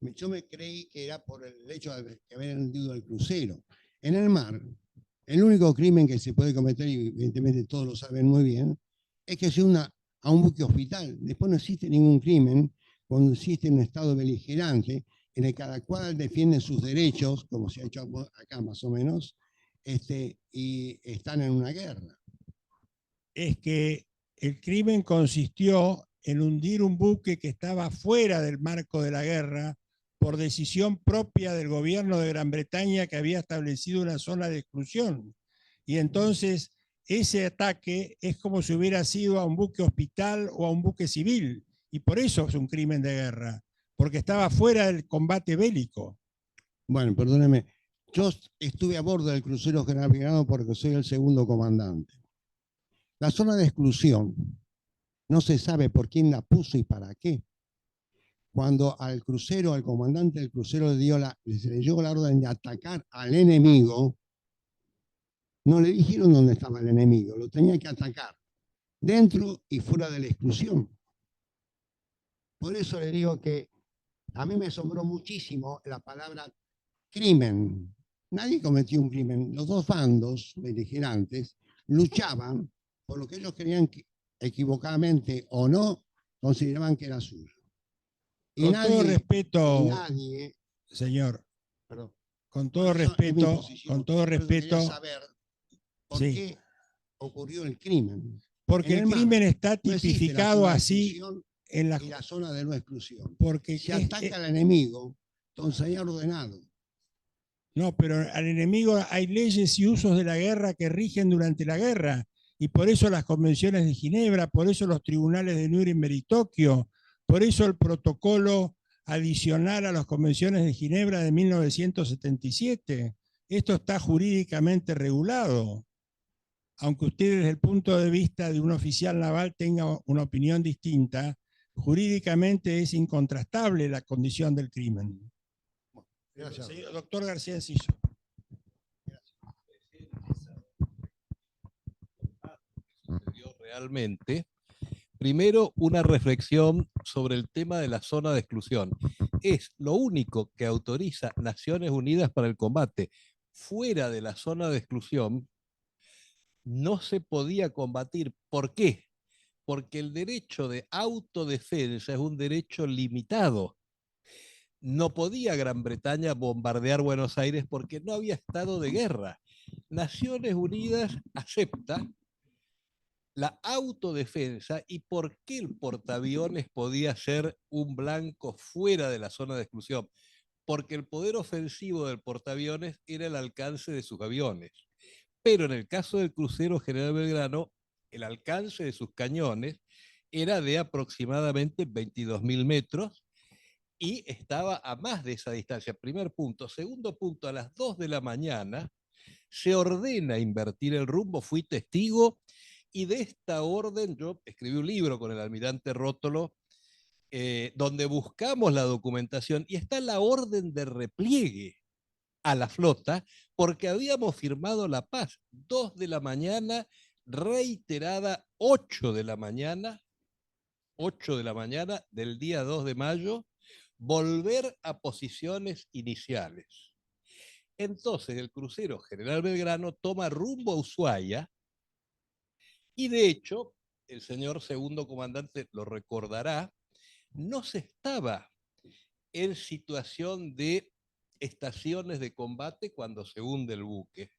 Yo me creí que era por el hecho de haber hundido el crucero. En el mar, el único crimen que se puede cometer, y evidentemente todos lo saben muy bien, es que se hunda a un buque hospital. Después no existe ningún crimen cuando existe un estado beligerante en el que cada cual defiende sus derechos, como se ha hecho acá más o menos, y están en una guerra.
Es que el crimen consistió en hundir un buque que estaba fuera del marco de la guerra por decisión propia del gobierno de Gran Bretaña, que había establecido una zona de exclusión. Y entonces ese ataque es como si hubiera sido a un buque hospital o a un buque civil, y por eso es un crimen de guerra, porque estaba fuera del combate bélico.
Bueno, perdóneme, yo estuve a bordo del crucero General Belgrano porque soy el segundo comandante. La zona de exclusión no se sabe por quién la puso y para qué. Cuando al crucero, al comandante del crucero se le dio la orden de atacar al enemigo, no le dijeron dónde estaba el enemigo, lo tenía que atacar, dentro y fuera de la exclusión. Por eso le digo que a mí me asombró muchísimo la palabra crimen. Nadie cometió un crimen. Los dos bandos beligerantes luchaban por lo que ellos creían que, equivocadamente o no, consideraban que era suyo. Y
Con
nadie,
todo respeto,
nadie,
señor,
perdón,
con todo respeto,
saber por qué ocurrió el crimen.
Porque el crimen está tipificado así
en la zona de no exclusión.
Porque
si ataca al enemigo, entonces hay ordenado.
No, pero al enemigo hay leyes y usos de la guerra que rigen durante la guerra. Y por eso las convenciones de Ginebra, por eso los tribunales de Nuremberg y Tokio, por eso el protocolo adicional a las convenciones de Ginebra de 1977. Esto está jurídicamente regulado. Aunque usted desde el punto de vista de un oficial naval tenga una opinión distinta, jurídicamente es incontrastable la condición del crimen.
Gracias.
Doctor García Enciso.
Sucedió realmente. Primero, una reflexión sobre el tema de la zona de exclusión. Es lo único que autoriza Naciones Unidas para el combate. Fuera de la zona de exclusión no se podía combatir. ¿Por qué? Porque el derecho de autodefensa es un derecho limitado. No podía Gran Bretaña bombardear Buenos Aires porque no había estado de guerra. Naciones Unidas acepta la autodefensa y por qué el portaaviones podía ser un blanco fuera de la zona de exclusión. Porque el poder ofensivo del portaaviones era el alcance de sus aviones. Pero en el caso del crucero General Belgrano, el alcance de sus cañones era de aproximadamente 22.000 metros y estaba a más de esa distancia. Primer punto. Segundo punto, a las 2 de la mañana se ordena invertir el rumbo, fui testigo, y de esta orden yo escribí un libro con el almirante Rótolo, donde buscamos la documentación y está la orden de repliegue a la flota, porque habíamos firmado la paz. 2 de la mañana, reiterada 8 de la mañana, 8 de la mañana del día 2 de mayo, volver a posiciones iniciales. Entonces el crucero General Belgrano toma rumbo a Ushuaia y de hecho, el señor segundo comandante lo recordará, no se estaba en situación de estaciones de combate cuando se hunde el buque.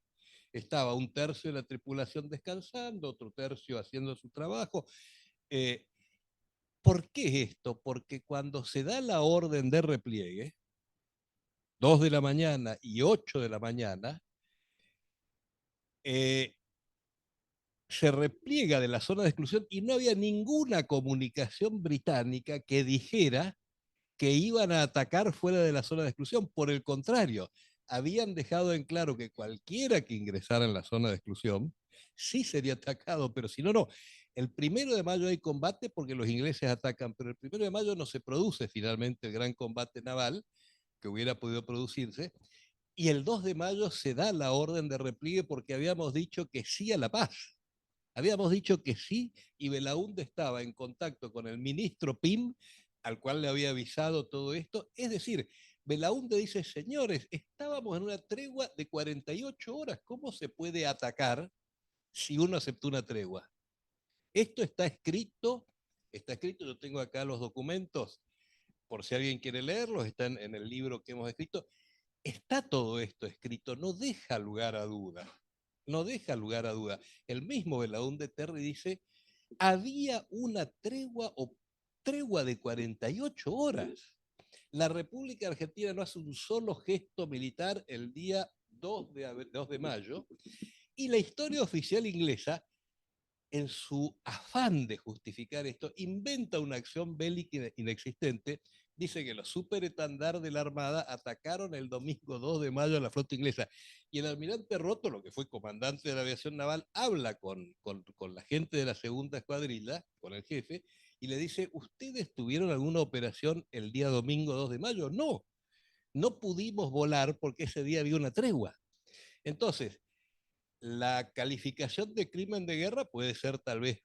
Estaba un tercio de la tripulación descansando, otro tercio haciendo su trabajo. ¿Por qué esto? Porque cuando se da la orden de repliegue, 2 de la mañana y 8 de la mañana, se repliega de la zona de exclusión y no había ninguna comunicación británica que dijera que iban a atacar fuera de la zona de exclusión. Por el contrario, habían dejado en claro que cualquiera que ingresara en la zona de exclusión sí sería atacado, pero si no, no. El 1 de mayo hay combate porque los ingleses atacan, pero el 1 de mayo no se produce finalmente el gran combate naval que hubiera podido producirse, y el 2 de mayo se da la orden de repliegue porque habíamos dicho que sí a la paz. Habíamos dicho que sí, y Belaúnde estaba en contacto con el ministro Pim, al cual le había avisado todo esto. Es decir, Belaúnde dice, señores, estábamos en una tregua de 48 horas. ¿Cómo se puede atacar si uno aceptó una tregua? Esto está escrito, yo tengo acá los documentos, por si alguien quiere leerlos, están en el libro que hemos escrito. Está todo esto escrito, no deja lugar a duda. No deja lugar a duda. El mismo Belaúnde Terry dice, había una tregua o tregua de 48 horas. La República Argentina no hace un solo gesto militar el día 2 de mayo, y la historia oficial inglesa, en su afán de justificar esto, inventa una acción bélica inexistente. Dice que los superestandartes de la Armada atacaron el domingo 2 de mayo a la flota inglesa. Y el almirante Rótolo, que fue comandante de la aviación naval, habla con la gente de la segunda escuadrilla, con el jefe, y le dice, ¿ustedes tuvieron alguna operación el día domingo 2 de mayo? No, no pudimos volar porque ese día había una tregua. Entonces, la calificación de crimen de guerra puede ser tal vez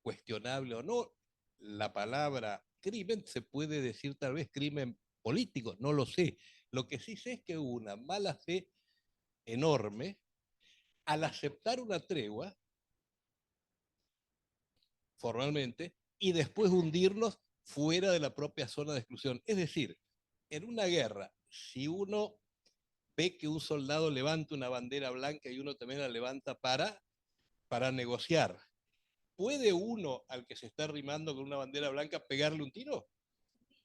cuestionable o no. La palabra crimen se puede decir tal vez crimen político, no lo sé. Lo que sí sé es que hubo una mala fe enorme al aceptar una tregua formalmente y después hundirnos fuera de la propia zona de exclusión. Es decir, en una guerra, si uno ve que un soldado levanta una bandera blanca y uno también la levanta para negociar, ¿puede uno al que se está arrimando con una bandera blanca pegarle un tiro?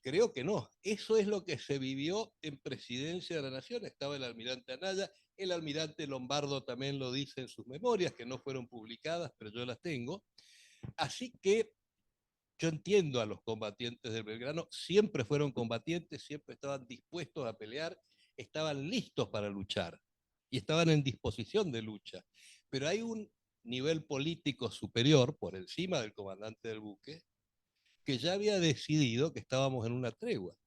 Creo que no. Eso es lo que se vivió en Presidencia de la Nación. Estaba el almirante Anaya, el almirante Lombardo también lo dice en sus memorias, que no fueron publicadas, pero yo las tengo. Así que yo entiendo a los combatientes del Belgrano, siempre fueron combatientes, siempre estaban dispuestos a pelear, estaban listos para luchar y estaban en disposición de lucha. Pero hay un nivel político superior, por encima del comandante del buque, que ya había decidido que estábamos en una tregua.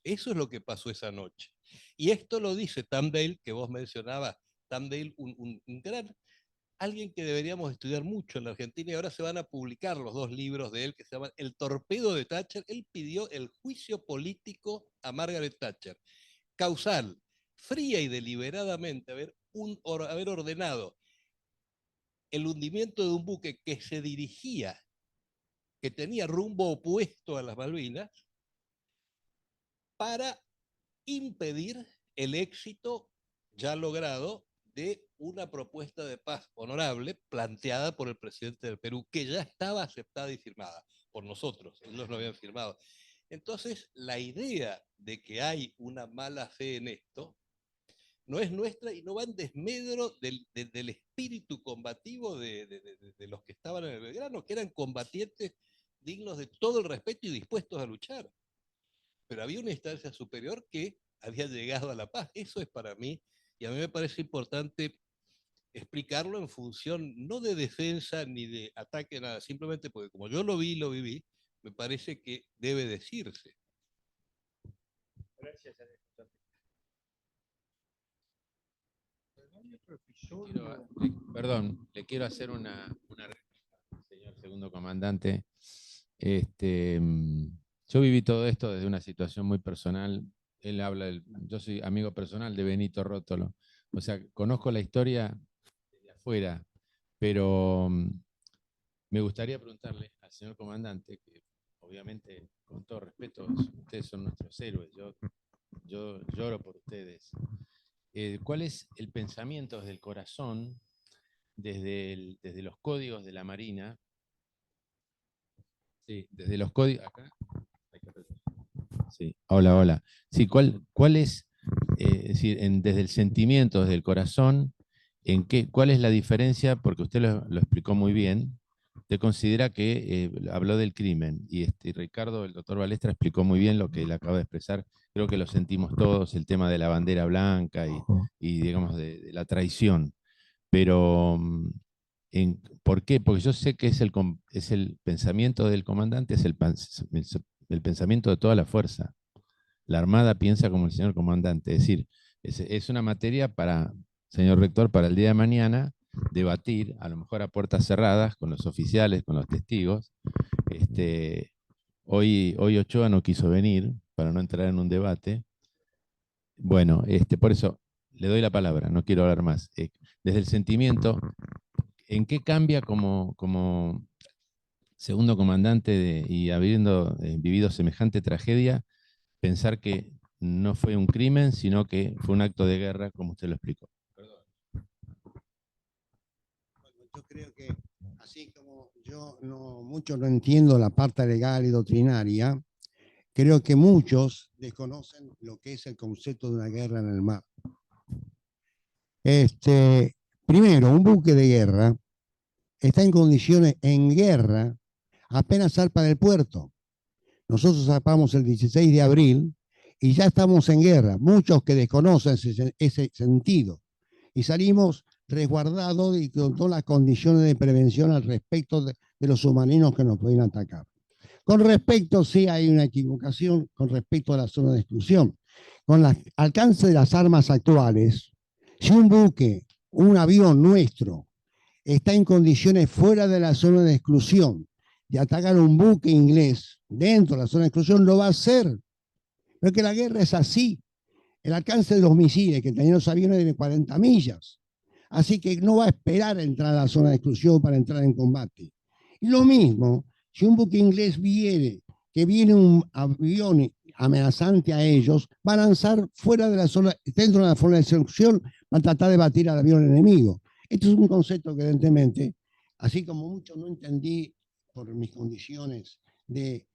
Eso es lo que pasó esa noche. Y esto lo dice Tamdale, que vos mencionabas, Tamdale, un gran, alguien que deberíamos estudiar mucho en la Argentina, y ahora se van a publicar los 2 libros de él que se llaman El torpedo de Thatcher. Él pidió el juicio político a Margaret Thatcher, causal, fría y deliberadamente, haber ordenado el hundimiento de un buque que se dirigía, que tenía rumbo opuesto a las Malvinas, para impedir el éxito ya logrado de una propuesta de paz honorable planteada por el presidente del Perú, que ya estaba aceptada y firmada por nosotros, ellos lo habían firmado. Entonces, la idea de que hay una mala fe en esto no es nuestra y no va en desmedro del espíritu combativo de los que estaban en el Belgrano, que eran combatientes dignos de todo el respeto y dispuestos a luchar. Pero había una instancia superior que había llegado a la paz. Eso es para mí, y a mí me parece importante explicarlo en función no de defensa ni de ataque, nada, simplemente porque como yo lo vi y lo viví, me parece que debe decirse.
Gracias, perdón, le quiero hacer una señor segundo comandante. Yo viví todo esto desde una situación muy personal. él habla yo soy amigo personal de Benito Rótolo. O sea, conozco la historia de afuera, pero me gustaría preguntarle al señor comandante, que obviamente, con todo respeto, ustedes son nuestros héroes, yo lloro por ustedes. ¿Cuál es el pensamiento desde el corazón, desde los códigos de la Marina? Sí, desde los códigos. Acá. Sí, hola, hola. Sí, ¿cuál es decir, desde el sentimiento, desde el corazón, cuál es la diferencia? Porque usted lo explicó muy bien. Usted considera que habló del crimen y Ricardo, el doctor Balestra, explicó muy bien lo que él acaba de expresar. Creo que lo sentimos todos, el tema de la bandera blanca y digamos, de la traición. Pero, ¿por qué? Porque yo sé que es el pensamiento del comandante, es el pensamiento de toda la fuerza. La Armada piensa como el señor comandante. Es decir, es una materia para, señor rector, para el día de mañana, debatir, a lo mejor a puertas cerradas, con los oficiales, con los testigos. Hoy Ochoa no quiso venir para no entrar en un debate. Bueno, por eso le doy la palabra, no quiero hablar más. Desde el sentimiento, ¿en qué cambia como segundo comandante y habiendo vivido semejante tragedia, pensar que no fue un crimen, sino que fue un acto de guerra, como usted lo explicó?
Bueno, yo creo que así como yo mucho no entiendo la parte legal y doctrinaria, creo que muchos desconocen lo que es el concepto de una guerra en el mar. Primero, un buque de guerra está en condiciones en guerra apenas zarpa del puerto. Nosotros zarpamos el 16 de abril y ya estamos en guerra. Muchos que desconocen ese sentido. Y salimos resguardados y con todas las condiciones de prevención al respecto de los submarinos que nos pueden atacar. Con respecto, sí hay una equivocación con respecto a la zona de exclusión. Con el alcance de las armas actuales, si un buque, un avión nuestro, está en condiciones fuera de la zona de exclusión de atacar un buque inglés dentro de la zona de exclusión, lo va a hacer. Pero que la guerra es así. El alcance de los misiles que tenían los aviones es de 40 millas. Así que no va a esperar a entrar a la zona de exclusión para entrar en combate. Y lo mismo, si un buque inglés que viene un avión amenazante a ellos, va a lanzar fuera de la zona, dentro de la zona de exclusión, va a tratar de batir al avión enemigo. Esto es un concepto que evidentemente, así como mucho no entendí por mis condiciones de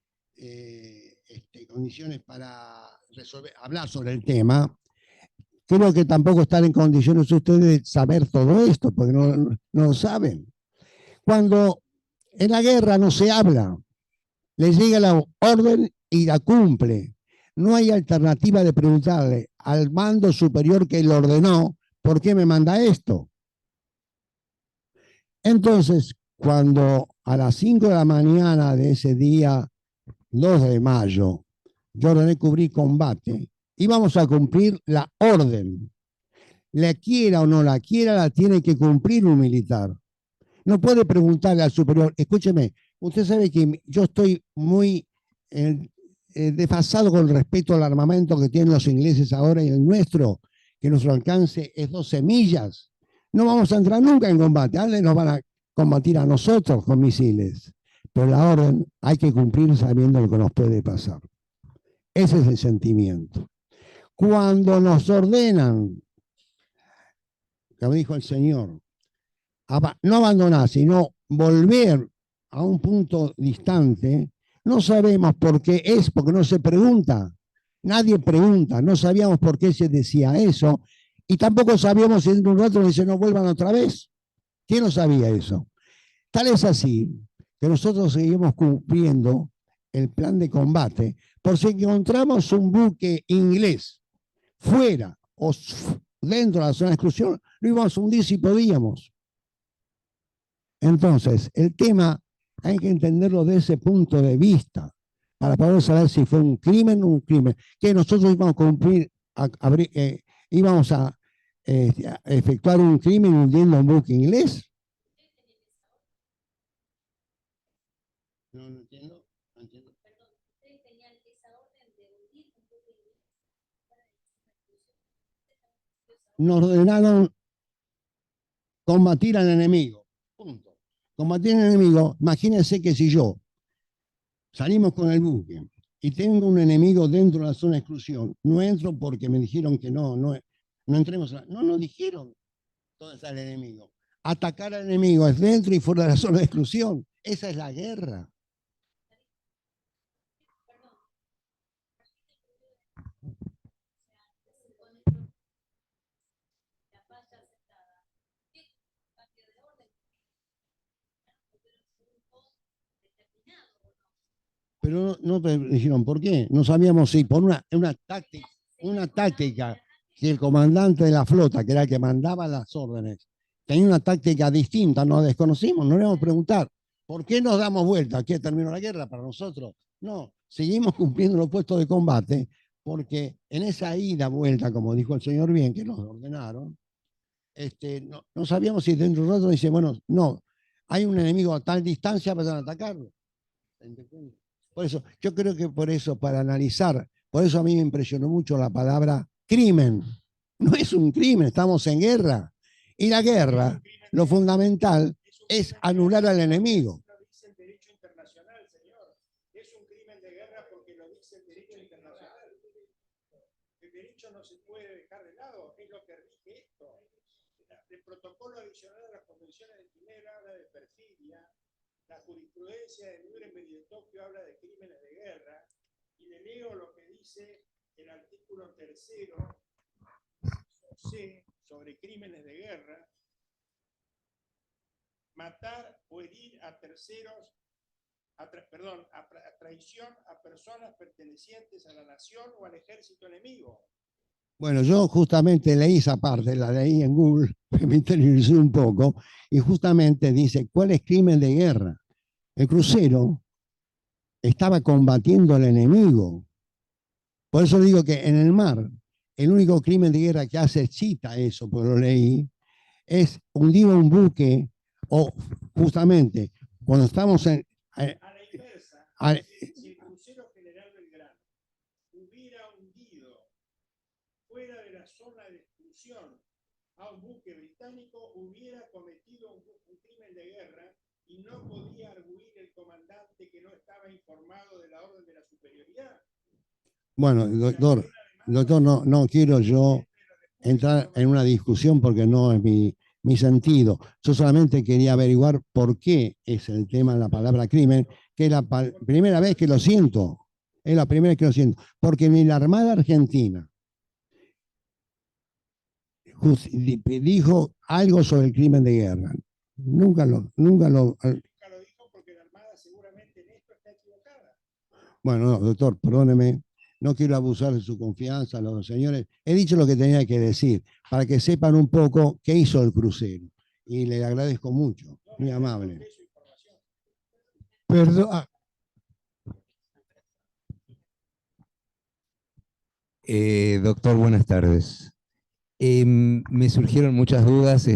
condiciones para hablar sobre el tema, creo que tampoco están en condiciones ustedes de saber todo esto, porque no lo saben. Cuando en la guerra no se habla, les llega la orden y la cumple. No hay alternativa de preguntarle al mando superior que lo ordenó, ¿por qué me manda esto? Entonces, cuando a las 5 de la mañana de ese día 2 de mayo, yo ordené cubrir combate, íbamos a cumplir la orden. La quiera o no la quiera, la tiene que cumplir un militar. No puede preguntarle al superior, escúcheme, usted sabe que yo estoy muy desfasado con respecto al armamento que tienen los ingleses ahora y el nuestro, que nuestro alcance es 12 millas. No vamos a entrar nunca en combate, antes nos van a combatir a nosotros con misiles. Pero la orden hay que cumplir sabiendo lo que nos puede pasar. Ese es el sentimiento. Cuando nos ordenan, como dijo el Señor, no abandonar, sino volver a un punto distante, no sabemos por qué es, porque no se pregunta. Nadie pregunta, no sabíamos por qué se decía eso, y tampoco sabíamos si en un rato dice no vuelvan otra vez. ¿Quién no sabía eso? Tal es así que nosotros seguimos cumpliendo el plan de combate, por si encontramos un buque inglés fuera o dentro de la zona de exclusión, lo íbamos a hundir si podíamos. Entonces, el tema hay que entenderlo desde ese punto de vista para poder saber si fue un crimen o un crimen. Que nosotros íbamos a cumplir, íbamos a efectuar un crimen hundiendo un buque inglés. No entiendo. nos ordenaron combatir al enemigo. Punto. Combatir al enemigo, imagínense que si yo salimos con el buque y tengo un enemigo dentro de la zona de exclusión, no entro porque me dijeron que no entremos. No nos dijeron dónde está el enemigo. Atacar al enemigo es dentro y fuera de la zona de exclusión. Esa es la guerra. Pero no te dijeron por qué. No sabíamos si por una táctica que el comandante de la flota, que era el que mandaba las órdenes, tenía una táctica distinta, nos desconocimos, no le íbamos a preguntar, ¿por qué nos damos vuelta? ¿Qué terminó la guerra para nosotros? No, seguimos cumpliendo los puestos de combate, porque en esa ida vuelta, como dijo el señor bien, que nos ordenaron, no sabíamos si dentro de nosotros dice, bueno, no, hay un enemigo a tal distancia, vayan a atacarlo. Por eso, yo creo que por eso, para analizar, por eso a mí me impresionó mucho la palabra crimen. No es un crimen, estamos en guerra. Y la guerra, lo fundamental es anular al enemigo.
Lo dice el derecho internacional, señor. Es un crimen de guerra porque lo dice el derecho internacional. El derecho no se puede dejar de lado, es lo que rige esto. El protocolo adicional a las convenciones de Ginebra habla de perfidia, la jurisprudencia de Nuremberg y de Tokio habla de crímenes de guerra, y le leo lo que dice el artículo 3 C sobre crímenes de guerra: matar o herir a terceros, a traición a personas pertenecientes a la nación o al ejército enemigo.
Bueno, yo justamente leí esa parte, la leí en Google, me interiorizé un poco, y justamente dice, ¿cuál es crimen de guerra? El crucero estaba combatiendo al enemigo. Por eso digo que en el mar, el único crimen de guerra que hace, cita eso, pues lo leí, es hundir un buque, o justamente, cuando estamos en...
A la inversa, si el crucero General Belgrano hubiera hundido fuera de la zona de exclusión a un buque británico, hubiera cometido un crimen de guerra y no podía arguir el comandante que no estaba informado de la orden de la superioridad.
Bueno, doctor, no quiero yo entrar en una discusión porque no es mi sentido. Yo solamente quería averiguar por qué es el tema de la palabra crimen, que es la primera vez que lo siento. Es la primera vez que lo siento. Porque ni la Armada Argentina dijo algo sobre el crimen de guerra. Nunca lo
dijo porque la Armada seguramente en esto está equivocada.
Bueno, no, doctor, perdóneme. No quiero abusar de su confianza, los señores. He dicho lo que tenía que decir, para que sepan un poco qué hizo el crucero. Y le agradezco mucho, muy amable.
Perdón. Doctor, buenas tardes. Me surgieron muchas dudas,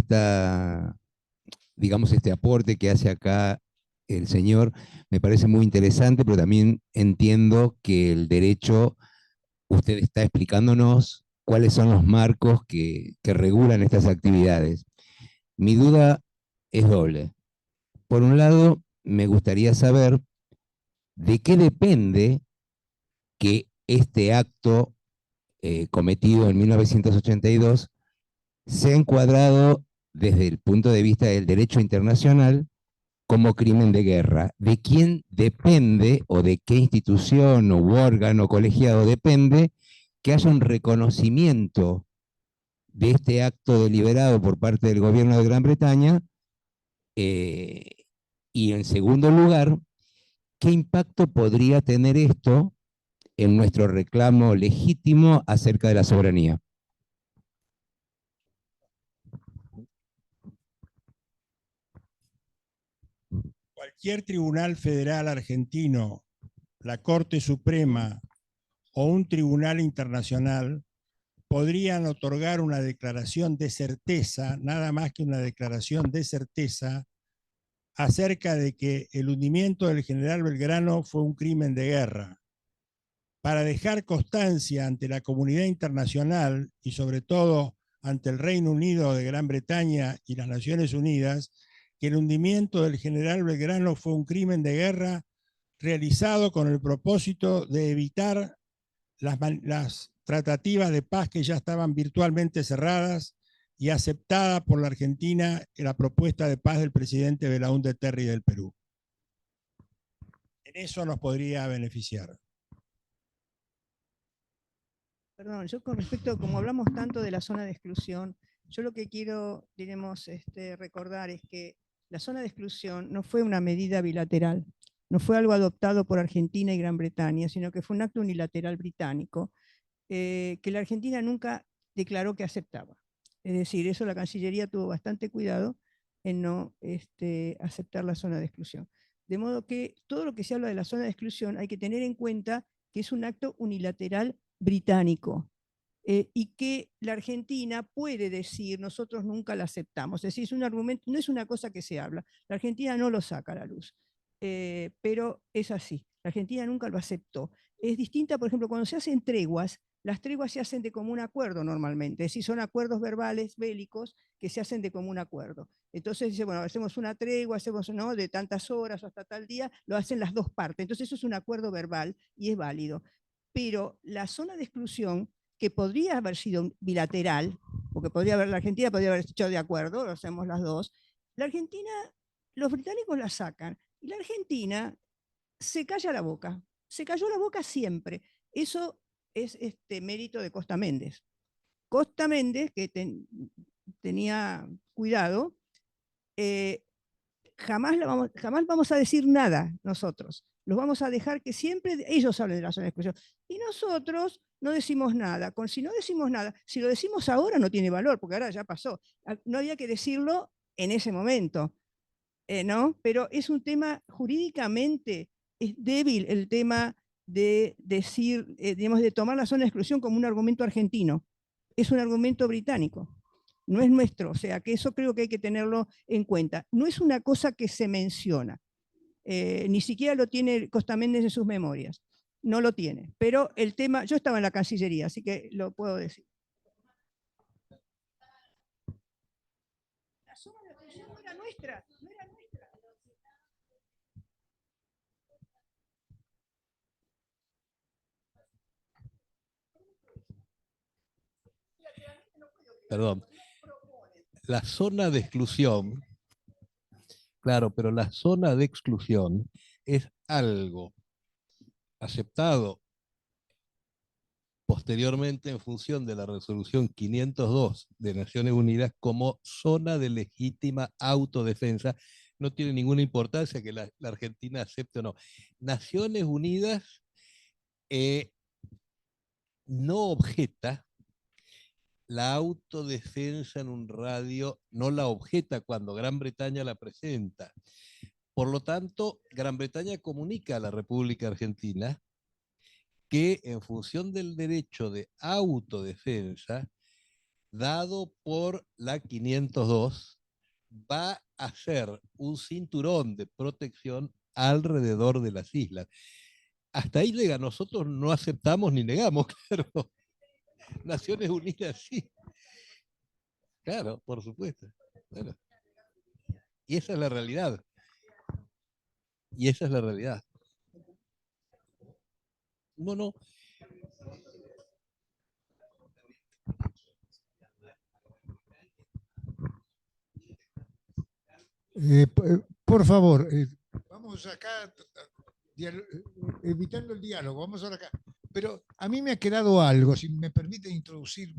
digamos, este aporte que hace acá el señor me parece muy interesante, pero también entiendo que el derecho, usted está explicándonos cuáles son los marcos que regulan estas actividades. Mi duda es doble. Por un lado, me gustaría saber de qué depende que este acto cometido en 1982 sea encuadrado desde el punto de vista del derecho internacional como crimen de guerra. ¿De quién depende o de qué institución o órgano colegiado depende que haya un reconocimiento de este acto deliberado por parte del gobierno de Gran Bretaña? Y en segundo lugar, ¿qué impacto podría tener esto en nuestro reclamo legítimo acerca de la soberanía?
Cualquier tribunal federal argentino, la Corte Suprema o un tribunal internacional podrían otorgar una declaración de certeza, nada más que una declaración de certeza, acerca de que el hundimiento del general Belgrano fue un crimen de guerra, para dejar constancia ante la comunidad internacional y sobre todo ante el Reino Unido de Gran Bretaña y las Naciones Unidas que el hundimiento del general Belgrano fue un crimen de guerra realizado con el propósito de evitar las tratativas de paz que ya estaban virtualmente cerradas y aceptada por la Argentina la propuesta de paz del presidente Belaúnde Terry del Perú. En eso nos podría beneficiar.
Perdón, yo con respecto, como hablamos tanto de la zona de exclusión, yo lo que quiero, diremos, recordar es que la zona de exclusión no fue una medida bilateral, no fue algo adoptado por Argentina y Gran Bretaña, sino que fue un acto unilateral británico que la Argentina nunca declaró que aceptaba. Es decir, eso la Cancillería tuvo bastante cuidado en no aceptar la zona de exclusión. De modo que todo lo que se habla de la zona de exclusión hay que tener en cuenta que es un acto unilateral británico y que la Argentina puede decir, nosotros nunca la aceptamos. Es decir, es un argumento, no es una cosa que se habla. La Argentina no lo saca a la luz, pero es así. La Argentina nunca lo aceptó. Es distinta, por ejemplo, cuando se hacen treguas, las treguas se hacen de común acuerdo normalmente, es decir, son acuerdos verbales bélicos que se hacen de común acuerdo. Entonces dice, bueno, hacemos una tregua, hacemos, ¿no?, de tantas horas hasta tal día, lo hacen las dos partes. Entonces eso es un acuerdo verbal y es válido. Pero la zona de exclusión, que podría haber sido bilateral, porque la Argentina podría haber hecho de acuerdo, lo hacemos las dos, la Argentina, los británicos la sacan, y la Argentina se calla la boca, se cayó la boca siempre. Eso es mérito de Costa Méndez. Costa Méndez, que tenía cuidado, jamás vamos a decir nada nosotros. Los vamos a dejar que siempre ellos hablen de la zona de exclusión. Y nosotros no decimos nada. Si no decimos nada, si lo decimos ahora no tiene valor, porque ahora ya pasó. No había que decirlo en ese momento, ¿no? Pero es un tema jurídicamente, es débil el tema de decir, digamos, de tomar la zona de exclusión como un argumento argentino. Es un argumento británico, no es nuestro, o sea que eso creo que hay que tenerlo en cuenta. No es una cosa que se menciona, ni siquiera lo tiene Costa Méndez en sus memorias, no lo tiene, pero el tema, yo estaba en la Cancillería, así que lo puedo decir. La zona de exclusión no era nuestra, no era nuestra.
Perdón, la zona de exclusión, claro, pero la zona de exclusión es algo aceptado posteriormente en función de la resolución 502 de Naciones Unidas como zona de legítima autodefensa. No tiene ninguna importancia que la Argentina acepte o no. Naciones Unidas no objeta la autodefensa en un radio, no la objeta cuando Gran Bretaña la presenta. Por lo tanto, Gran Bretaña comunica a la República Argentina que en función del derecho de autodefensa, dado por la 502, va a hacer un cinturón de protección alrededor de las islas. Hasta ahí llega, nosotros no aceptamos ni negamos, claro. Naciones Unidas, sí. Claro, por supuesto. Claro. Y esa es la realidad. Y esa es la realidad. No, no.
Por favor, vamos acá, evitando el diálogo, vamos ahora acá. Pero a mí me ha quedado algo, si me permite introducir.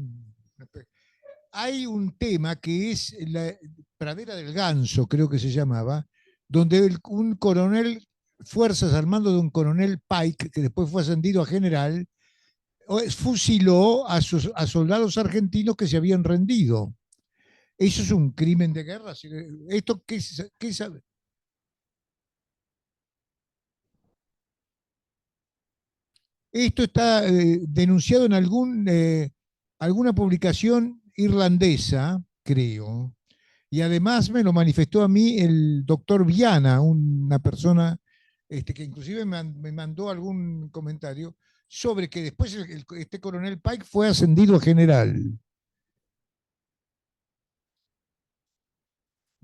Hay un tema que es la Pradera del Ganso, creo que se llamaba, donde un coronel, fuerzas al mando de un coronel Pike, que después fue ascendido a general, fusiló a soldados argentinos que se habían rendido. ¿Eso es un crimen de guerra? ¿Esto qué sabe? Esto está denunciado en alguna publicación irlandesa, creo, y además me lo manifestó a mí el doctor Viana, una persona que inclusive me mandó algún comentario sobre que después este coronel Pike fue ascendido a general.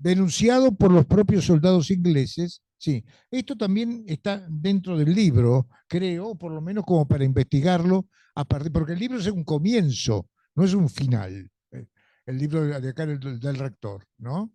denunciado por los propios soldados ingleses. Sí, esto también está dentro del libro, creo, por lo menos como para investigarlo, porque el libro es un comienzo, no es un final. El libro de acá del rector, ¿no?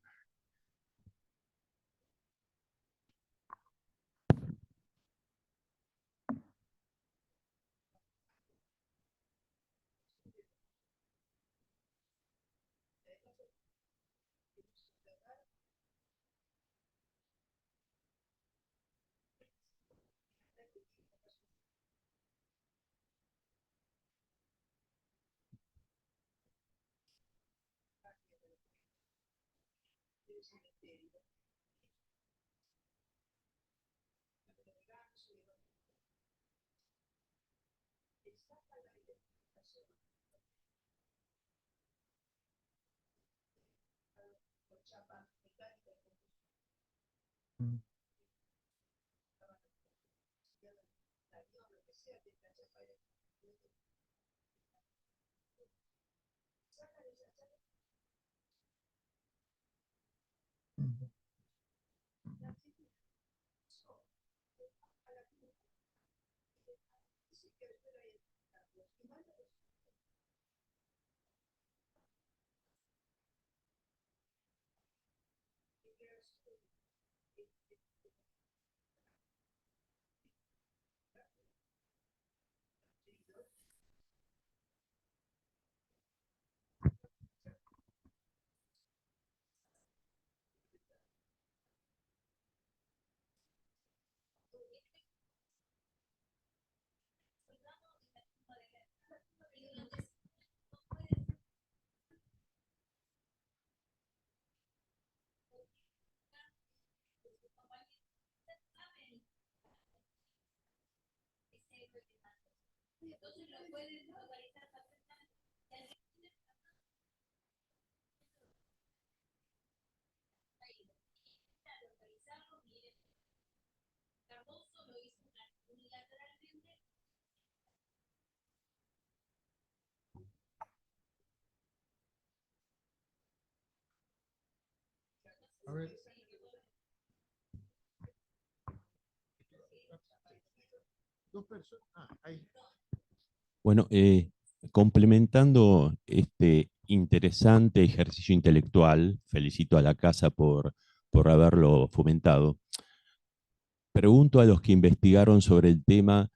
A ver. Dos personas. Ahí.
Bueno, complementando este interesante ejercicio intelectual, felicito a la casa por haberlo fomentado. Pregunto a los que investigaron sobre el tema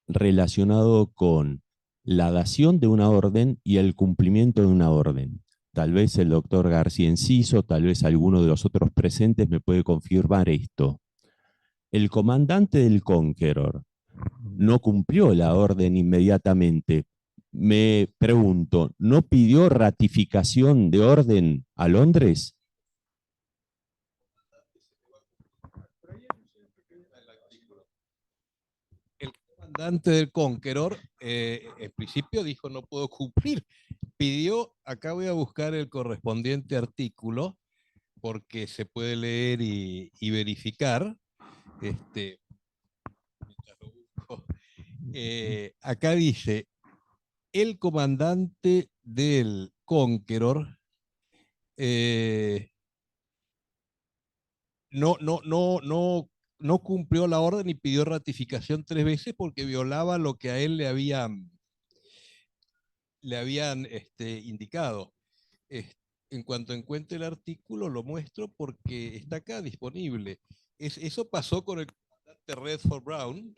relacionado con la dación de una orden y el cumplimiento de una orden. Tal vez el doctor García Enciso, tal vez alguno de los otros presentes me puede confirmar esto. El comandante del Conqueror no cumplió la orden inmediatamente. Me pregunto, ¿no pidió ratificación de orden a Londres?
El comandante del Conqueror, en principio dijo no puedo cumplir. Pidió, acá voy a buscar el correspondiente artículo, porque se puede leer y verificar. Mientras lo busco. Acá dice, el comandante del Conqueror no cumplió la orden y pidió ratificación 3 veces porque violaba lo que a él le habían indicado. En cuanto encuentre el artículo lo muestro porque está acá disponible. Eso pasó con el comandante Redford Brown,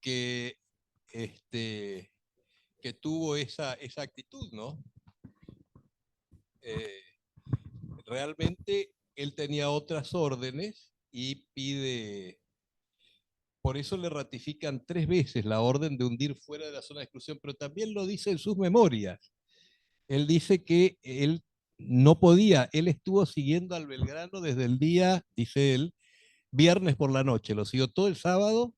que tuvo esa actitud, ¿no? Realmente él tenía otras órdenes y pide, por eso le ratifican 3 veces la orden de hundir fuera de la zona de exclusión, pero también lo dice en sus memorias. Él dice que él no podía, él estuvo siguiendo al Belgrano desde el día, dice él, viernes por la noche, lo siguió todo el sábado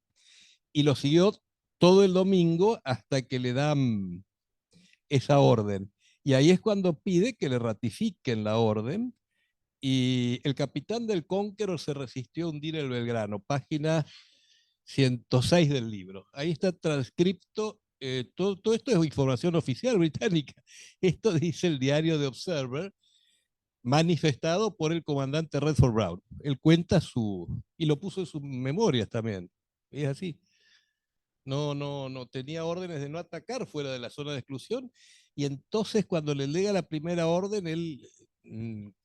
y lo siguió todo el domingo hasta que le dan esa orden. Y ahí es cuando pide que le ratifiquen la orden. Y el capitán del Conqueror se resistió a hundir el Belgrano, página 106 del libro. Ahí está transcripto, todo esto es información oficial británica. Esto dice el diario The Observer,
manifestado por el comandante Redford Brown. Él cuenta y lo puso en sus memorias también. Es así. No tenía órdenes de no atacar fuera de la zona de exclusión, y entonces cuando le llega la primera orden, él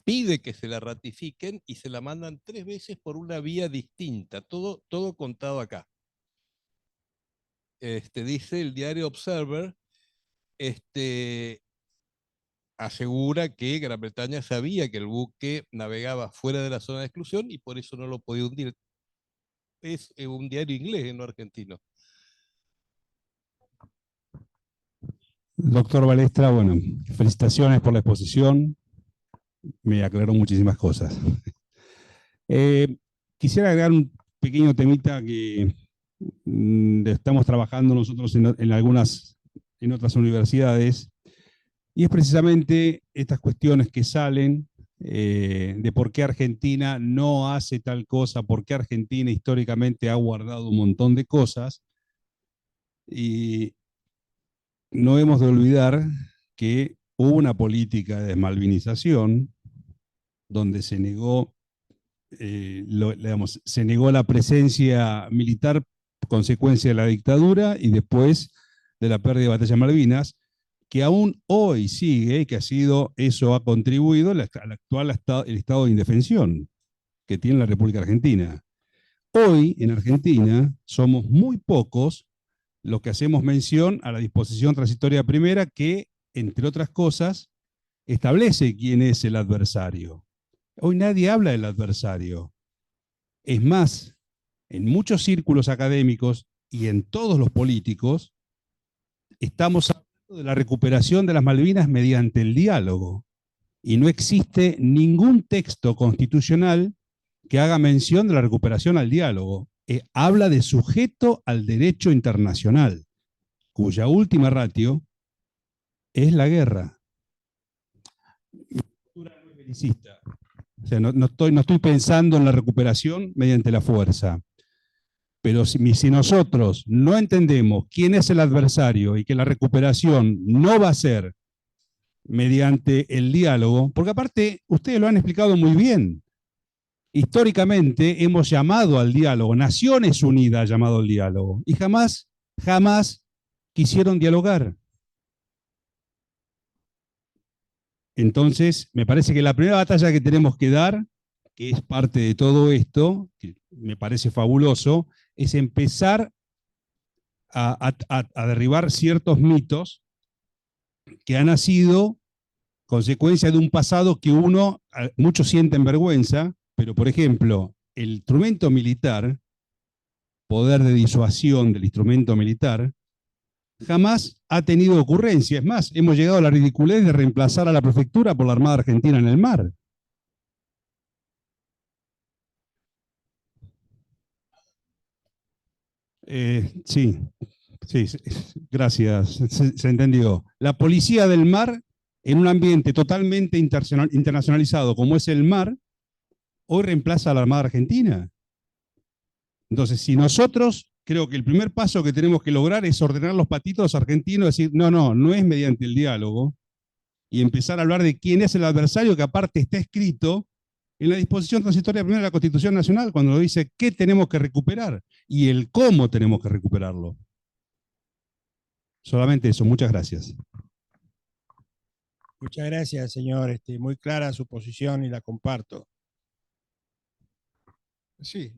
pide que se la ratifiquen y se la mandan 3 veces por una vía distinta, todo contado acá. Dice el diario Observer, asegura que Gran Bretaña sabía que el buque navegaba fuera de la zona de exclusión y por eso no lo podía hundir. Es un diario inglés, no argentino.
Doctor Balestra, bueno, felicitaciones por la exposición. Me aclaró muchísimas cosas. Quisiera agregar un pequeño temita que estamos trabajando nosotros en otras universidades, y es precisamente estas cuestiones que salen de por qué Argentina no hace tal cosa, por qué Argentina históricamente ha guardado un montón de cosas, y no hemos de olvidar que hubo una política de desmalvinización donde se negó, se negó la presencia militar consecuencia de la dictadura y después de la pérdida de Batalla de Malvinas, que aún hoy sigue, que eso ha contribuido al actual estado de indefensión que tiene la República Argentina. Hoy en Argentina somos muy pocos los que hacemos mención a la disposición transitoria primera que, entre otras cosas, establece quién es el adversario. Hoy nadie habla del adversario. Es más, en muchos círculos académicos y en todos los políticos, estamos hablando de la recuperación de las Malvinas mediante el diálogo. Y no existe ningún texto constitucional que haga mención de la recuperación al diálogo. Habla de sujeto al derecho internacional, cuya última ratio es la guerra. O sea, no estoy pensando en la recuperación mediante la fuerza. Pero si nosotros no entendemos quién es el adversario y que la recuperación no va a ser mediante el diálogo, porque aparte ustedes lo han explicado muy bien, históricamente hemos llamado al diálogo, Naciones Unidas ha llamado al diálogo, y jamás quisieron dialogar. Entonces, me parece que la primera batalla que tenemos que dar, que es parte de todo esto, que me parece fabuloso, es empezar a derribar ciertos mitos que han nacido consecuencia de un pasado que muchos sienten vergüenza, pero por ejemplo, el instrumento militar, poder de disuasión del instrumento militar, jamás ha tenido ocurrencia. Es más, hemos llegado a la ridiculez de reemplazar a la prefectura por la Armada Argentina en el mar. Sí, gracias, se entendió. La policía del mar, en un ambiente totalmente internacionalizado como es el mar, hoy reemplaza a la Armada Argentina. Entonces, si nosotros, creo que el primer paso que tenemos que lograr es ordenar los patitos argentinos, decir, no es mediante el diálogo, y empezar a hablar de quién es el adversario, que aparte está escrito en la disposición transitoria primera de la Constitución Nacional, cuando lo dice qué tenemos que recuperar y el cómo tenemos que recuperarlo. Solamente eso, muchas gracias.
Muchas gracias, señor. Muy clara su posición y la comparto.
Sí,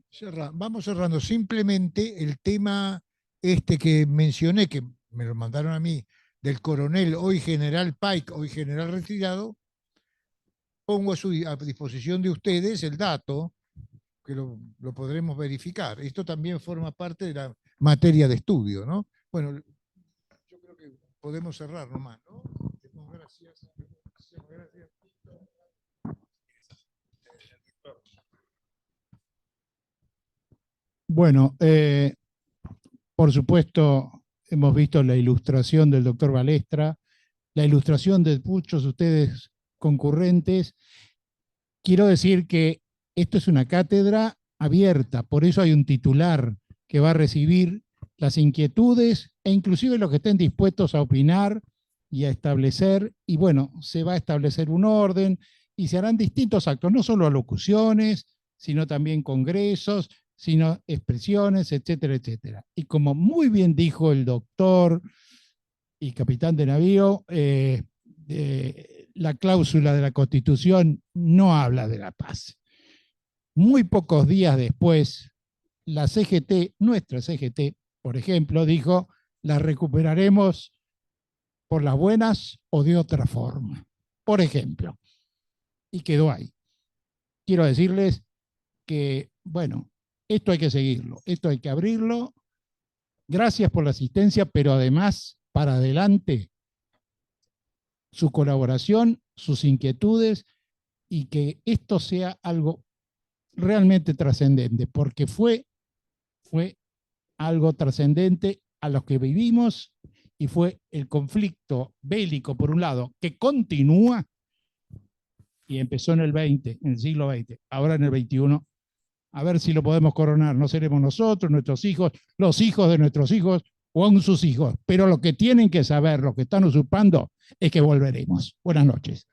vamos cerrando. Simplemente el tema que mencioné, que me lo mandaron a mí, del coronel, hoy general Pike, hoy general retirado, pongo a disposición de ustedes el dato, que lo podremos verificar. Esto también forma parte de la materia de estudio, ¿no? Bueno, yo creo que podemos cerrar nomás, ¿no? Gracias. Gracias.
Bueno, por supuesto, hemos visto la ilustración del doctor Balestra, la ilustración de muchos de ustedes concurrentes. Quiero decir que esto es una cátedra abierta, por eso hay un titular que va a recibir las inquietudes e inclusive los que estén dispuestos a opinar y a establecer, y bueno, se va a establecer un orden y se harán distintos actos, no solo alocuciones, sino también congresos, sino expresiones, etcétera, etcétera. Y como muy bien dijo el doctor y capitán de navío, la cláusula de la Constitución no habla de la paz. Muy pocos días después, la CGT, nuestra CGT, por ejemplo, dijo, la recuperaremos por las buenas o de otra forma. Por ejemplo. Y quedó ahí. Quiero decirles que, bueno, esto hay que seguirlo, esto hay que abrirlo. Gracias por la asistencia, pero además, para adelante, su colaboración, sus inquietudes y que esto sea algo realmente trascendente, porque fue algo trascendente a los que vivimos y fue el conflicto bélico, por un lado, que continúa y empezó en el 20, en el siglo XX, ahora en el 21. A ver si lo podemos coronar. No seremos nosotros, nuestros hijos, los hijos de nuestros hijos o aún sus hijos. Pero lo que tienen que saber, lo que están usurpando, es que volveremos. Buenas noches.